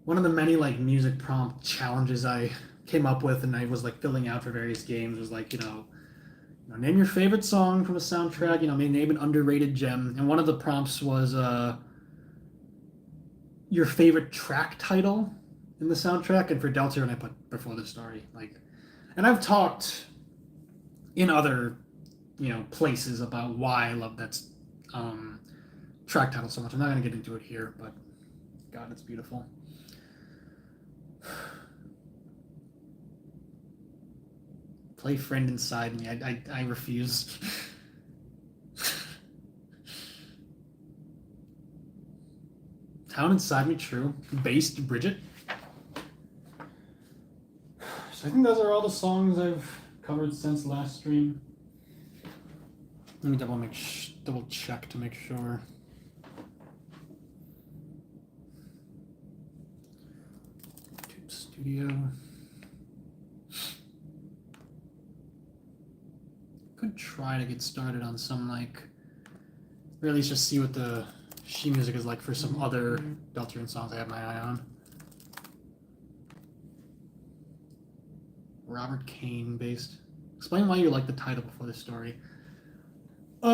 one of the many like music prompt challenges I came up with and I was like filling out for various games was like, name your favorite song from a soundtrack, maybe name an underrated gem. And one of the prompts was your favorite track title in the soundtrack, and for Deltarune I put Before the Story. And I've talked in other, places about why I love that track title so much. I'm not gonna get into it here, but God, it's beautiful. Play Friend Inside Me. I refuse. Town Inside Me, true. Based Bridget. So I think those are all the songs I've covered since last stream. Let me double check to make sure. YouTube Studio. Could try to get started on some or at least just see what the sheet music is like for some other Deltarune songs I have my eye on. Robert Kane based. Explain why you like the title Before the Story. I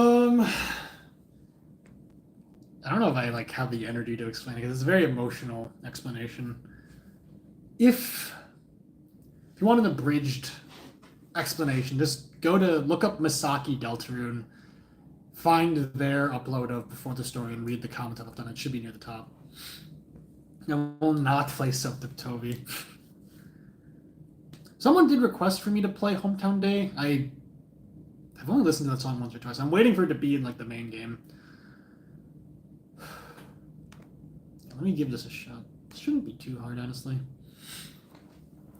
don't know if I have the energy to explain it because it's a very emotional explanation. If you want an abridged explanation, just look up Misaki Deltarune, find their upload of Before the Story, and read the comments I've done. It should be near the top. I will not play Soap to Toby. Someone did request for me to play Hometown Day. I've only listened to that song once or twice. I'm waiting for it to be in the main game. Let me give this a shot. It shouldn't be too hard, honestly.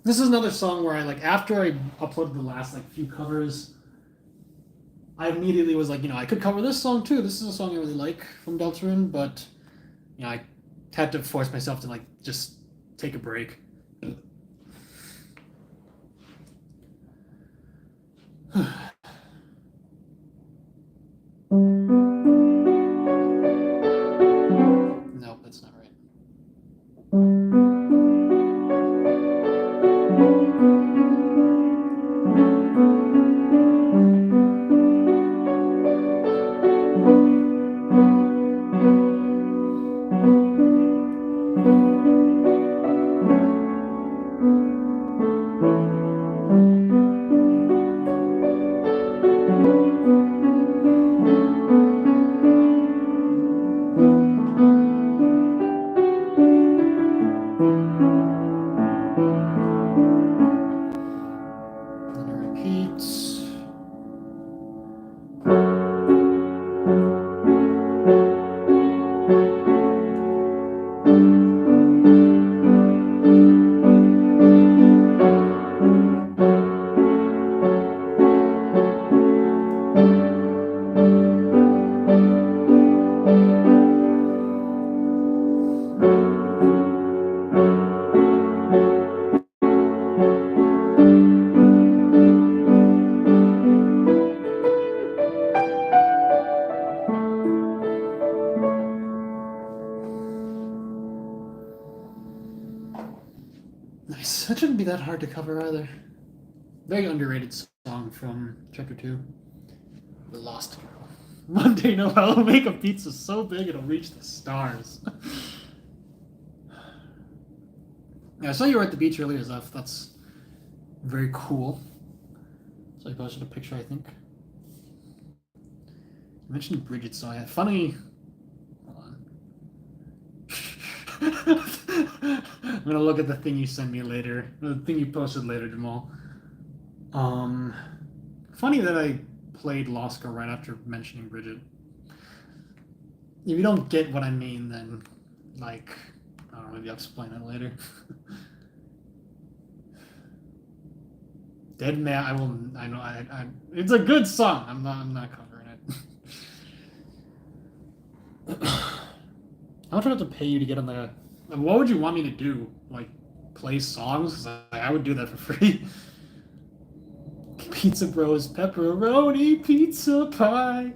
This is another song where after I uploaded the last few covers, I immediately was like, I could cover this song too. This is a song I really like from Deltarune, but I had to force myself to like just take a break. Nope, that's not right. Then it repeats. Nice. That shouldn't be that hard to cover either. Very underrated song from Chapter 2. The Lost Girl. One day Noel will make a pizza so big it'll reach the stars. Yeah, I saw you were at the beach earlier, Zeph. That's very cool. So I posted a picture, I think. You mentioned Bridget, so I had funny. Hold on. I'm gonna look at the thing you sent me later. The thing you posted later, Jamal. Funny that I played Lost Girl right after mentioning Bridget. If you don't get what I mean, then like I don't know, maybe I'll explain that later. Dead Man, I will. I know. I. It's a good song. I'm not covering it. I'll try not to pay you to get on the. What would you want me to do? Like play songs? 'Cause I would do that for free. Pizza Bros, pepperoni pizza pie.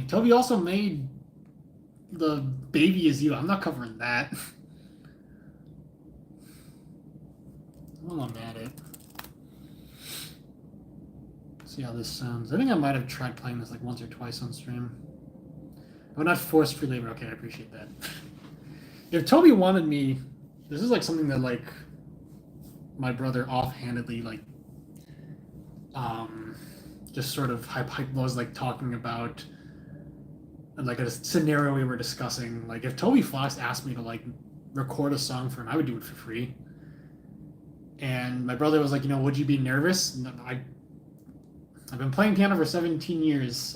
Toby also made the Baby Is You. I'm not covering that. Well, I'm at it. See how this sounds. I think I might have tried playing this like once or twice on stream. But not forced free labor. Okay, I appreciate that. If Toby wanted me, this is like something that like my brother offhandedly like just sort of was like talking about like a scenario we were discussing. Like if Toby Fox asked me to like record a song for him, I would do it for free. And my brother was like, would you be nervous? No, I've been playing piano for 17 years.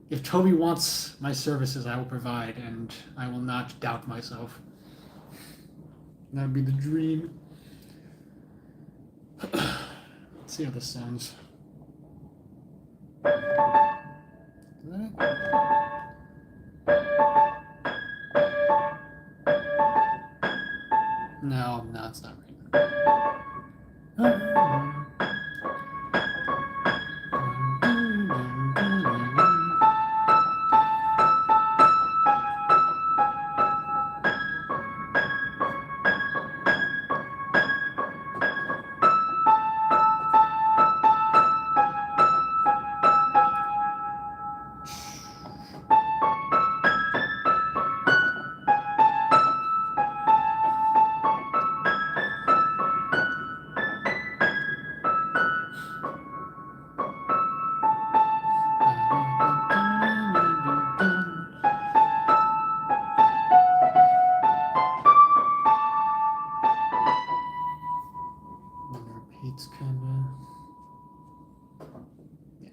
If Toby wants my services, I will provide, and I will not doubt myself. That would be the dream. Let's see how this sounds. No, it's not right.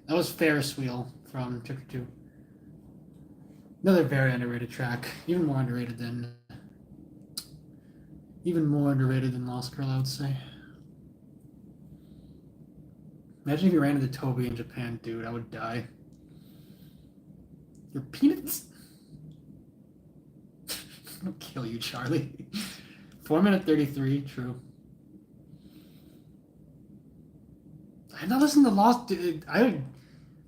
That was Ferris Wheel from Chapter 2. Another very underrated track. Even more underrated than Even more underrated than Lost Girl, I would say. Imagine if you ran into Toby in Japan, dude. I would die. Your peanuts? I'll kill you, Charlie. 4 minute 33, true. I have not listened to Lost.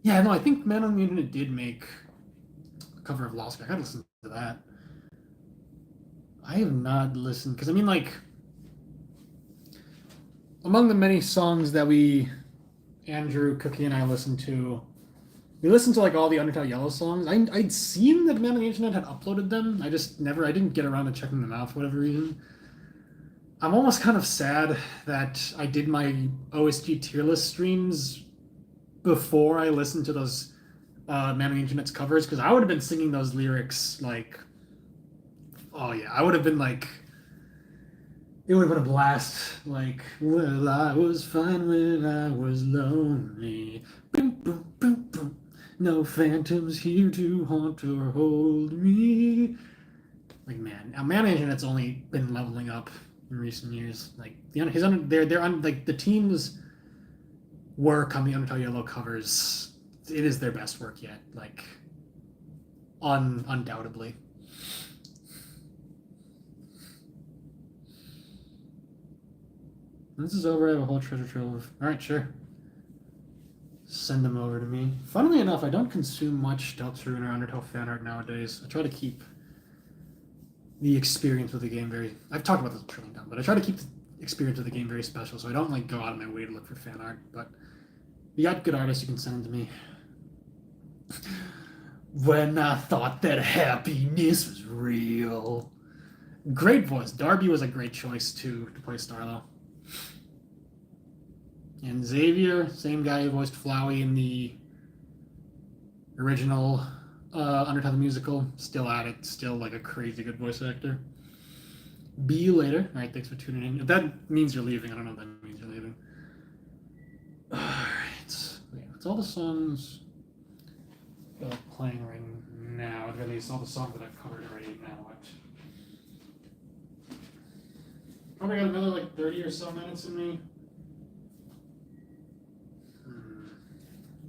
Yeah, no, I think Man on the Internet did make a cover of Lost Girl. I gotta listen to that. I have not listened because I mean, like, among the many songs that Andrew, Cookie, and I listened to, we listened to like all the Undertale Yellow songs. I'd seen that Man on the Internet had uploaded them. I didn't get around to checking them out for whatever reason. I'm almost kind of sad that I did my OSG tier list streams before I listened to those Man on the Internet's covers because I would have been singing those lyrics like, oh yeah, I would have been like, it would have been a blast. Like, well, I was fine when I was lonely. Boom, boom, boom, boom. No phantoms here to haunt or hold me. Like, man, now Man on the Internet's only been leveling up in recent years. Like, they're on like the team's work on the Undertale Yellow covers. It is their best work yet. Like, undoubtedly. When this is over, I have a whole treasure trove. All right, sure. Send them over to me. Funnily enough, I don't consume much Deltarune or Undertale fan art nowadays. I try to keep the experience with the game very. I've talked about this a trillion times, but I try to keep the experience of the game very special, so I don't like go out of my way to look for fan art. But if you got good artists, you can send them to me. When I thought that happiness was real. Great voice. Darby was a great choice to play Starlo. And Xavier, same guy who voiced Flowey in the original Undertale the Musical, still at it, still like a crazy good voice actor. Be you later. All right, thanks for tuning in. If that means you're leaving, I don't know if that means you're leaving. All right, yeah, that's all the songs that are playing right now. At least all the songs that I've covered already now. Probably got another like 30 or so minutes in me.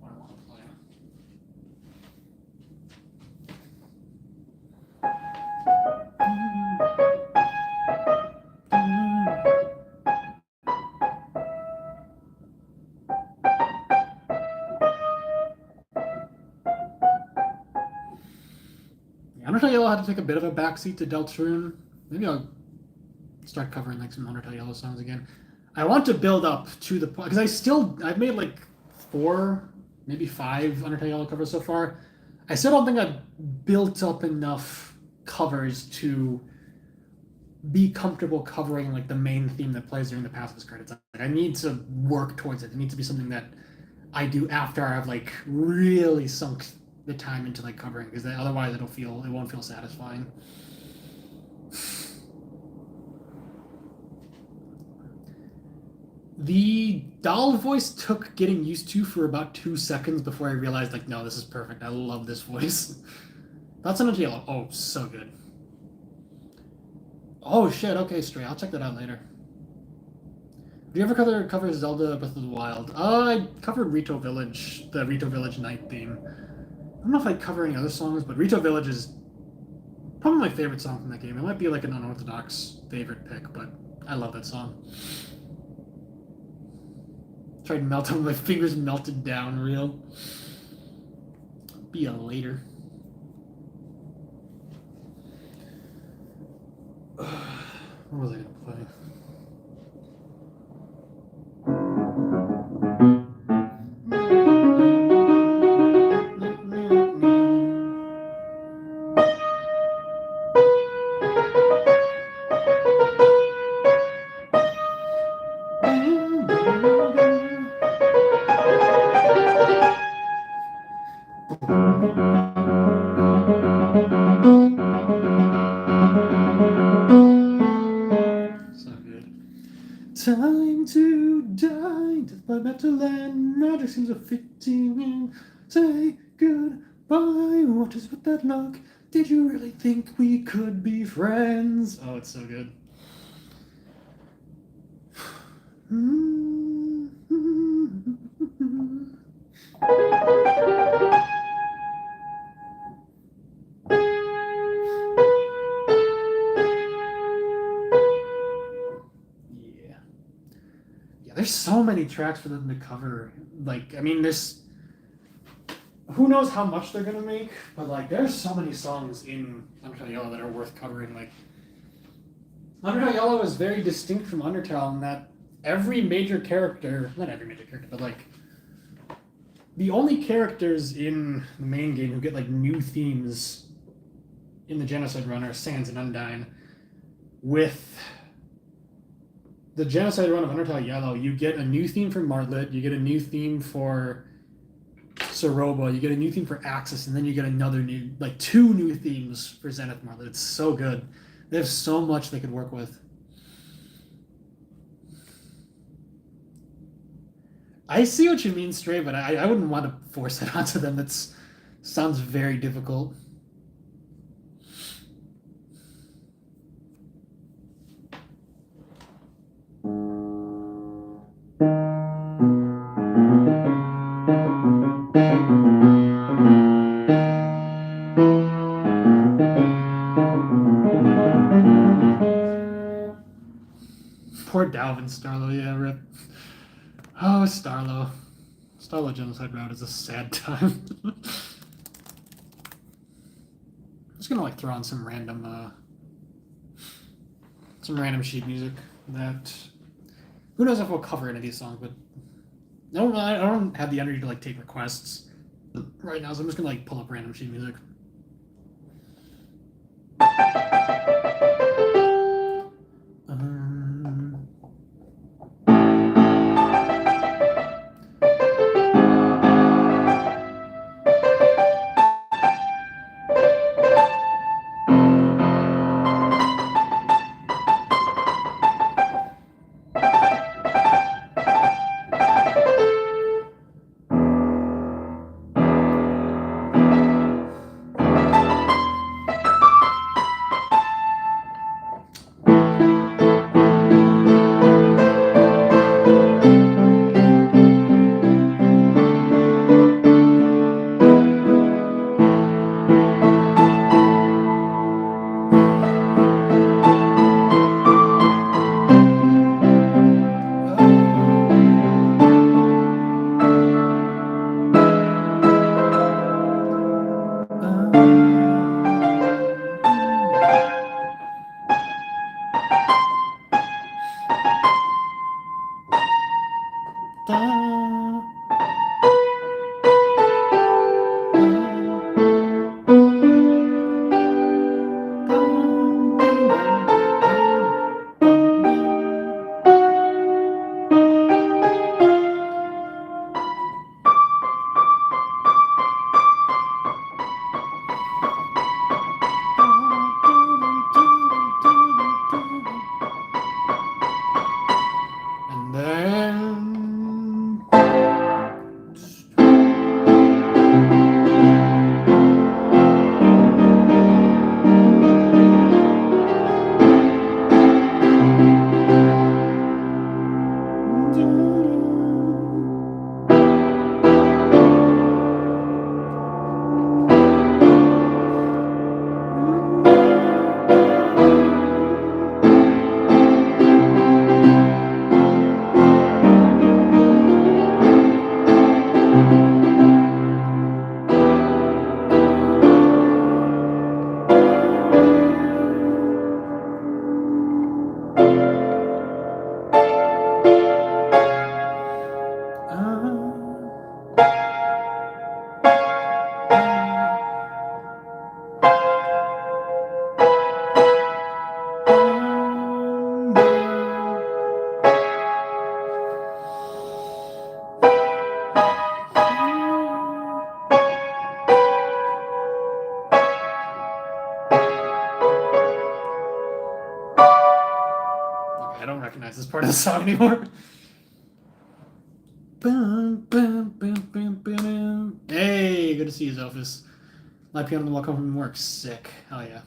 What do I want to play? Undertale Yellow had to take a bit of a backseat to Deltarune. Maybe I'll start covering like some Undertale Yellow songs again. I want to build up to the point because I've made like 4, maybe 5 Undertale Yellow covers so far. I still don't think I've built up enough covers to be comfortable covering like the main theme that plays during the passive credits. Like, I need to work towards it. It needs to be something that I do after I've like really sunk the time into like covering because otherwise it won't feel satisfying. The doll voice took getting used to for about 2 seconds before I realized like, no, this is perfect. I love this voice. That's Undertale Yellow. Oh, so good. Oh shit, okay, Stray. I'll check that out later. Do you ever cover Zelda Breath of the Wild? I covered Rito Village, the Rito Village night theme. I don't know if I cover any other songs, but Rito Village is probably my favorite song from that game. It might be like an unorthodox favorite pick, but I love that song. Tried melting, my fingers melted down real. Be a later. What was I gonna play? Time to die, death by metal and magic seems a fitting end. Say goodbye, what is with that look? Did you really think we could be friends? Oh, it's so good. Yeah. Yeah, there's so many tracks for them to cover. Like, I mean, this. Who knows how much they're gonna make, but like, there's so many songs in Undertale Yellow that are worth covering. Like, Undertale Yellow is very distinct from Undertale in that every major character, not every major character, but like, the only characters in the main game who get like new themes in the Genocide Run are Sans and Undyne. With the Genocide Run of Undertale Yellow, you get a new theme for Martlet, you get a new theme for Soroba, you get a new theme for Axis, and then you get another new, like two new themes for Zenith Martlet. It's so good. They have so much they could work with. I see what you mean, Stray, but I wouldn't want to force it onto them. That sounds very difficult. Poor Dalvin Starlo, yeah, rip. Oh, Starlo. Starlo Genocide Route is a sad time. I'm just gonna like throw on some random sheet music that who knows if we'll cover any of these songs, but no, I don't have the energy to like take requests right now, so I'm just gonna like pull up random sheet music. And then I don't recognize this part of the song anymore. Hey, good to see you, Zophis. My piano will come from work. Sick. Hell yeah.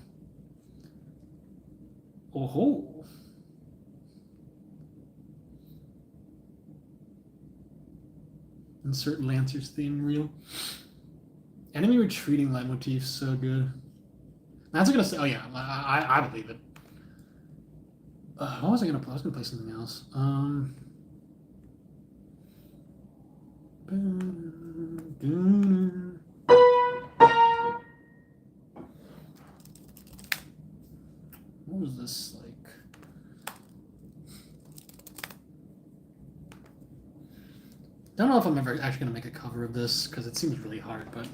Oh ho. Insert Lancer's theme reel. Enemy retreating leitmotif, so good. That's gonna say. Oh yeah, I believe it. What was I gonna play? I was gonna play something else. What was this like? Don't know if I'm ever actually gonna make a cover of this because it seems really hard, but.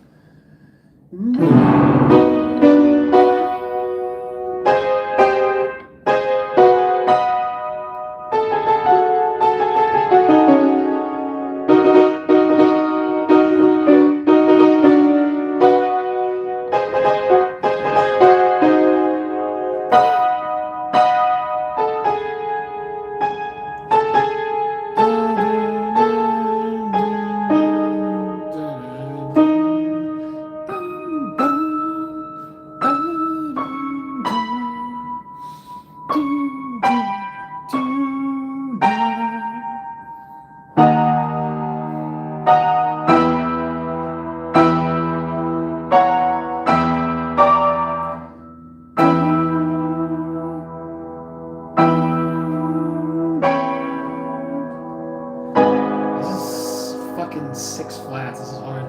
Six flats. This is hard.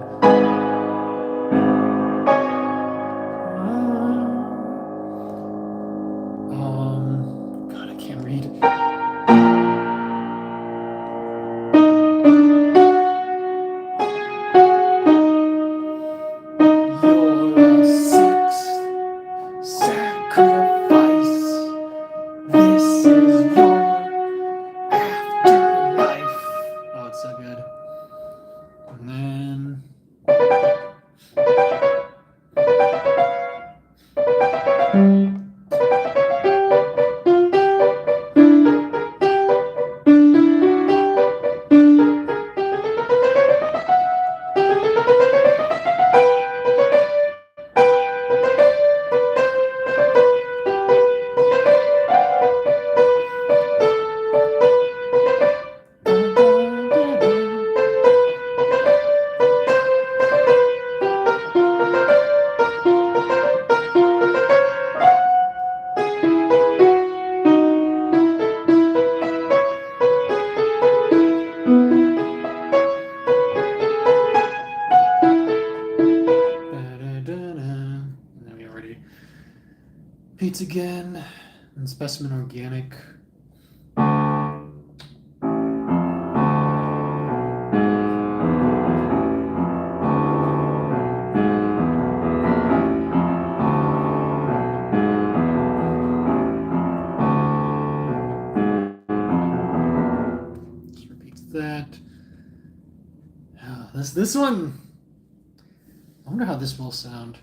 God, I can't read. Your sixth sacrifice. This is your afterlife. Oh, it's so good. And then we already Pizza again and Specimen Organic. Just repeats that. This one. I wonder how this will sound.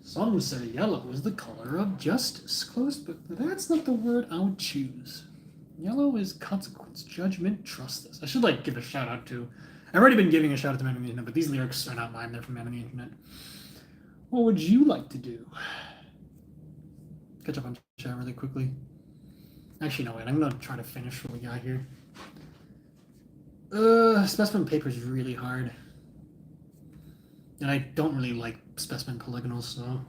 Some say yellow is the color of justice. Close, but that's not the word I would choose. Yellow is consequence, judgment, trust this. I should give a shout out to. I've already been giving a shout out to Man on the Internet, but these lyrics are not mine. They're from Man on the Internet. What would you like to do? Catch up on chat really quickly. Actually, no, wait. I'm gonna try to finish what we got here. Specimen paper is really hard. And I don't really like specimen polygonals, so.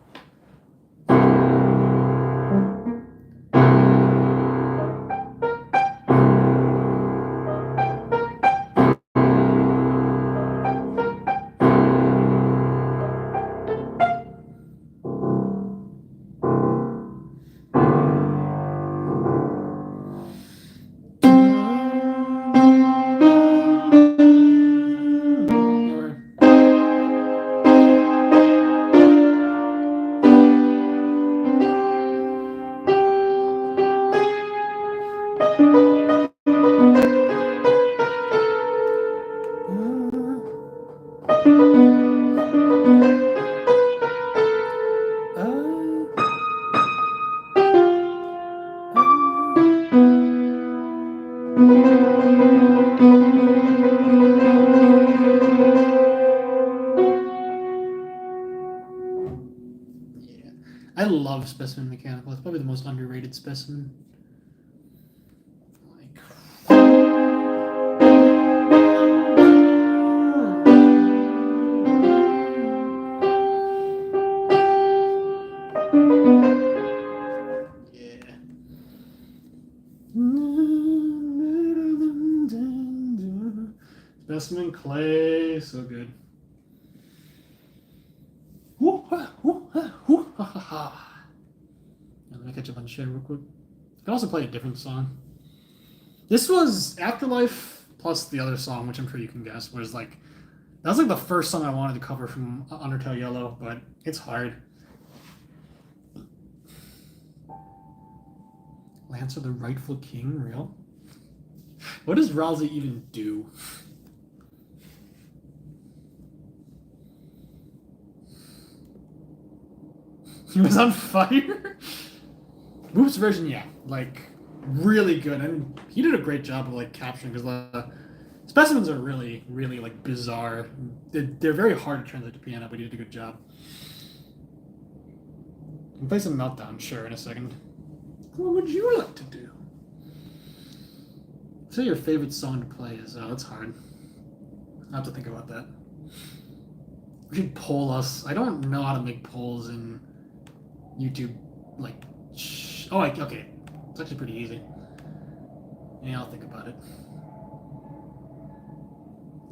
love Specimen Mechanical. It's probably the most underrated specimen. Like, yeah. Specimen Clay, so good. Let me catch up on shit real quick. I can also play a different song. This was Afterlife plus the other song, which I'm sure you can guess, was like that was like the first song I wanted to cover from Undertale Yellow, but it's hard. Lancer the Rightful King, real? What does Ralsei even do? He was on fire? Boop's version, yeah, like really good, and he did a great job of like capturing because the specimens are really, really like bizarre. They're very hard to translate to piano, but he did a good job. We'll play some Meltdown, sure, in a second. What would you like to do? Say your favorite song to play is. Oh, that's hard. I have to think about that. We should poll us. I don't know how to make polls in YouTube. Like, okay. It's actually pretty easy. Yeah, I'll think about it.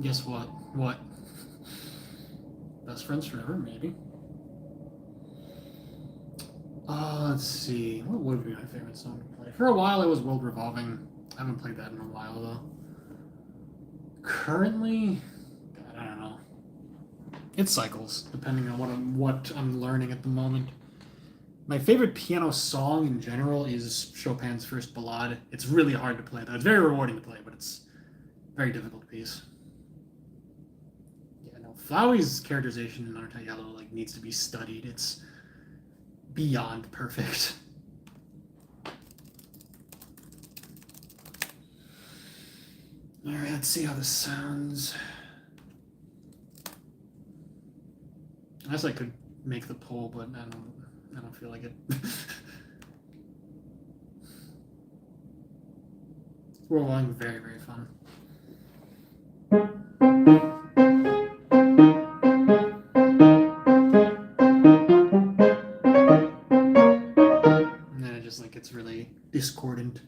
Guess what? What? Best Friends Forever, maybe. Let's see. What would be my favorite song to play? For a while, it was World Revolving. I haven't played that in a while, though. Currently, God, I don't know. It cycles, depending on what I'm learning at the moment. My favorite piano song in general is Chopin's First Ballade. It's really hard to play, though. It's very rewarding to play, but it's a very difficult piece. Yeah, no. Flowey's characterization in Undertale Yellow like needs to be studied. It's beyond perfect. Alright, let's see how this sounds. I guess I could make the poll, but I don't feel like it. We're going very, very fun. And then it just like gets really discordant.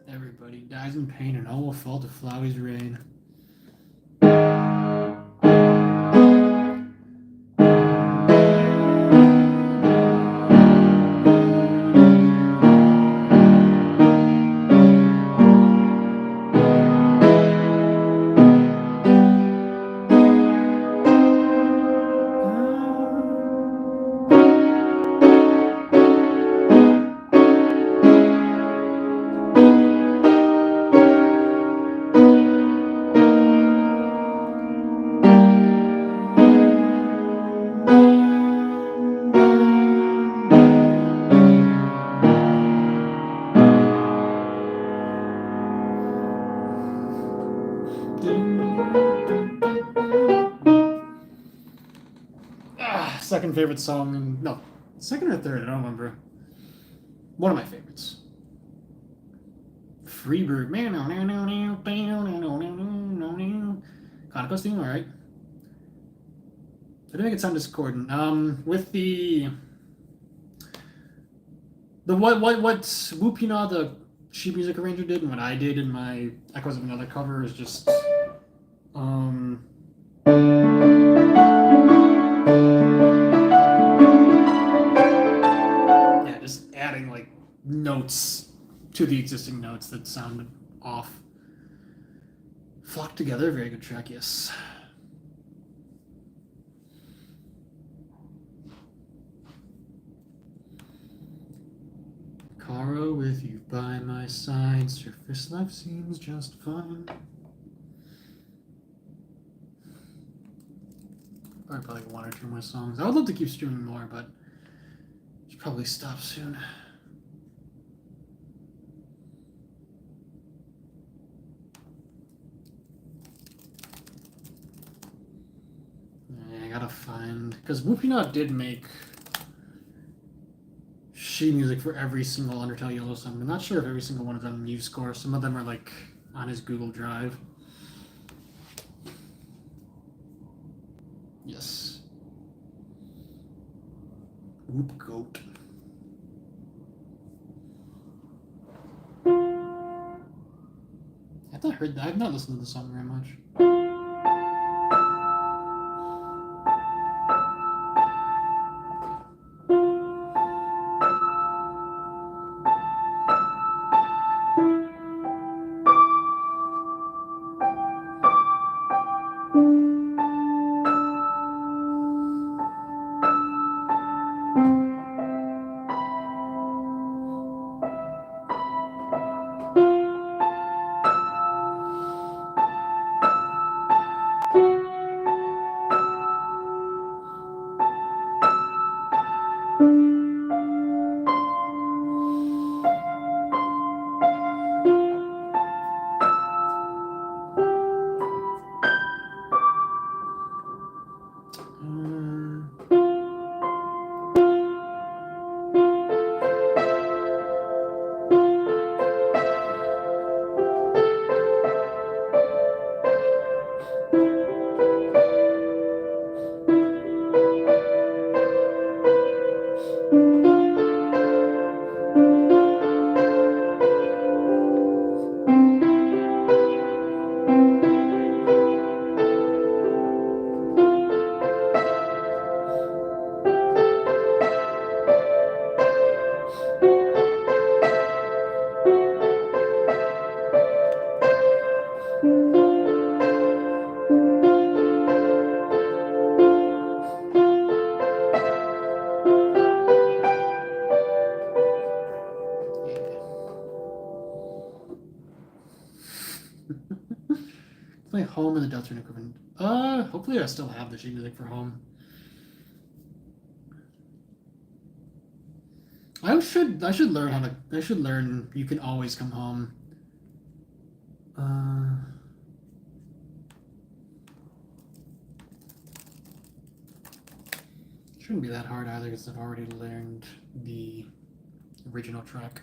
Everybody dies in pain and all will fall to Flowey's rain. favorite song. No, second or third. I don't remember. One of my favorites. Freebird. Conoco's theme, all right. I think it sounds discordant. With the what Whoopina, the sheet music arranger, did, and what I did in my Echoes of Another cover is just yeah, just adding like notes to the existing notes that sounded off. Flocked together, very good track, yes. Kara, with you by my side, surface life seems just fine. Probably like 1 or 2 more songs. I would love to keep streaming more, but I should probably stop soon. I gotta find, because Whoopina did make sheet music for every single Undertale Yellow song. I'm not sure if every single one of them MuseScore. Some of them are like on his Google Drive. Yes. Whoop Goat. I've not heard that. I've not listened to the song very much. Play Home and the Delta equivalent. Hopefully I still have the sheet music for Home. I should learn how to. I should learn You Can Always Come Home. Shouldn't be that hard either because I've already learned the original track.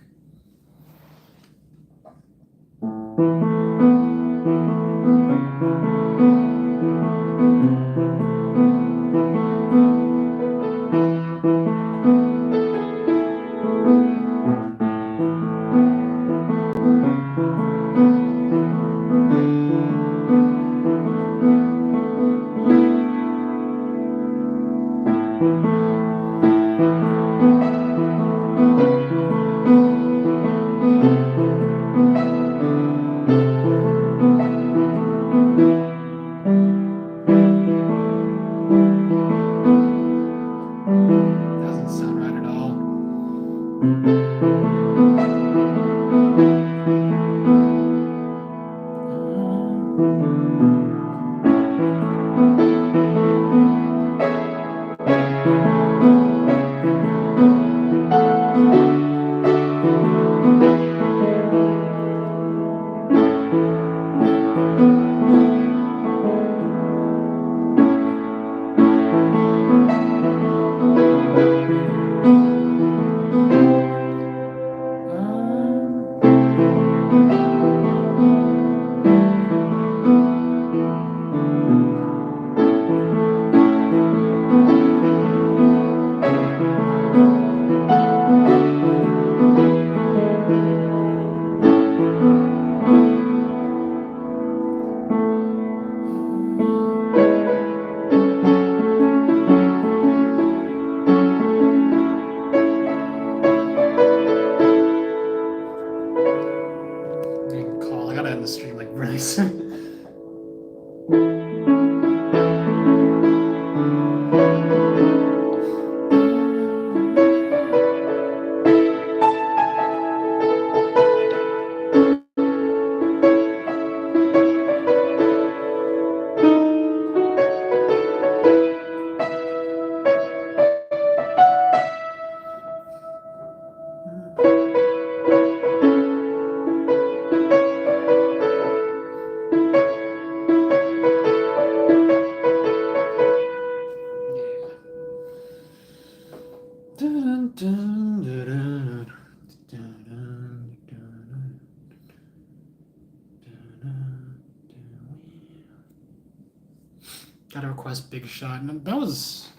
Gotta request Big Shot. And that was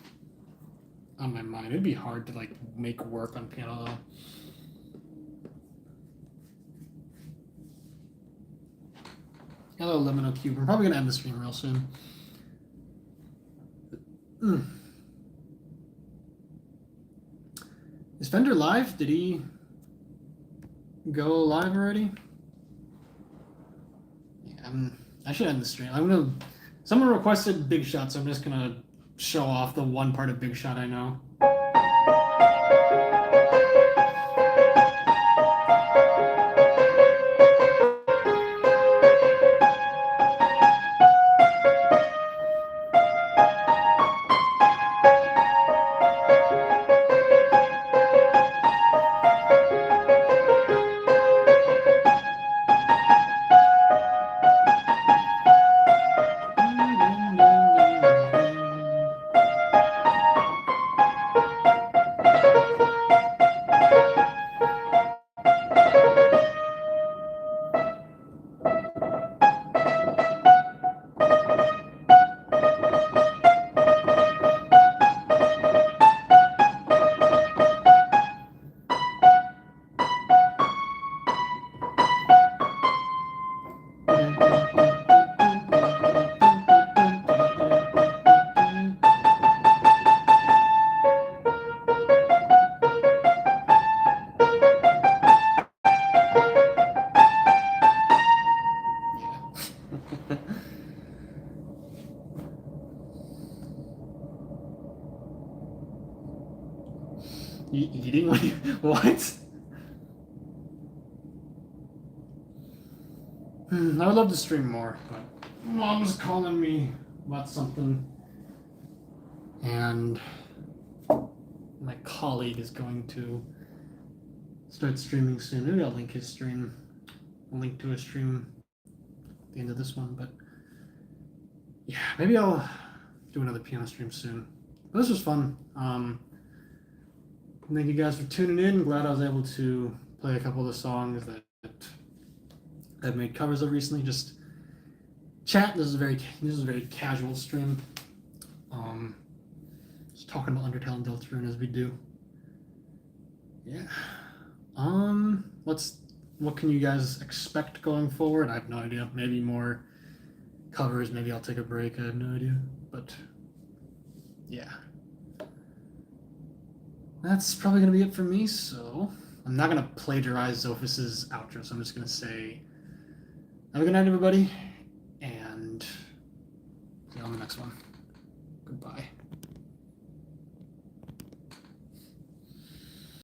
on my mind. It'd be hard to like make work on piano though. Hello, Lemino Cube. We're probably gonna end the stream real soon. Is Fender live? Did he go live already? Yeah, I should end the stream. Someone requested Big Shot, so I'm just gonna show off the one part of Big Shot I know. Eating? What? I would love to stream more, but Mom's calling me about something, and my colleague is going to start streaming soon. Maybe I'll link his stream. I'll link to his stream at the end of this one, but yeah, maybe I'll do another piano stream soon. But this was fun. Thank you guys for tuning in. Glad I was able to play a couple of the songs that I've made covers of recently. Just chat. This is a very casual stream. Just talking about Undertale and Deltarune as we do. Yeah. What can you guys expect going forward? I have no idea. Maybe more covers. Maybe I'll take a break. I have no idea. But yeah. That's probably going to be it for me, so I'm not going to plagiarize Zophus's outro, so I'm just going to say have a good night, everybody, and see you on the next one. Goodbye.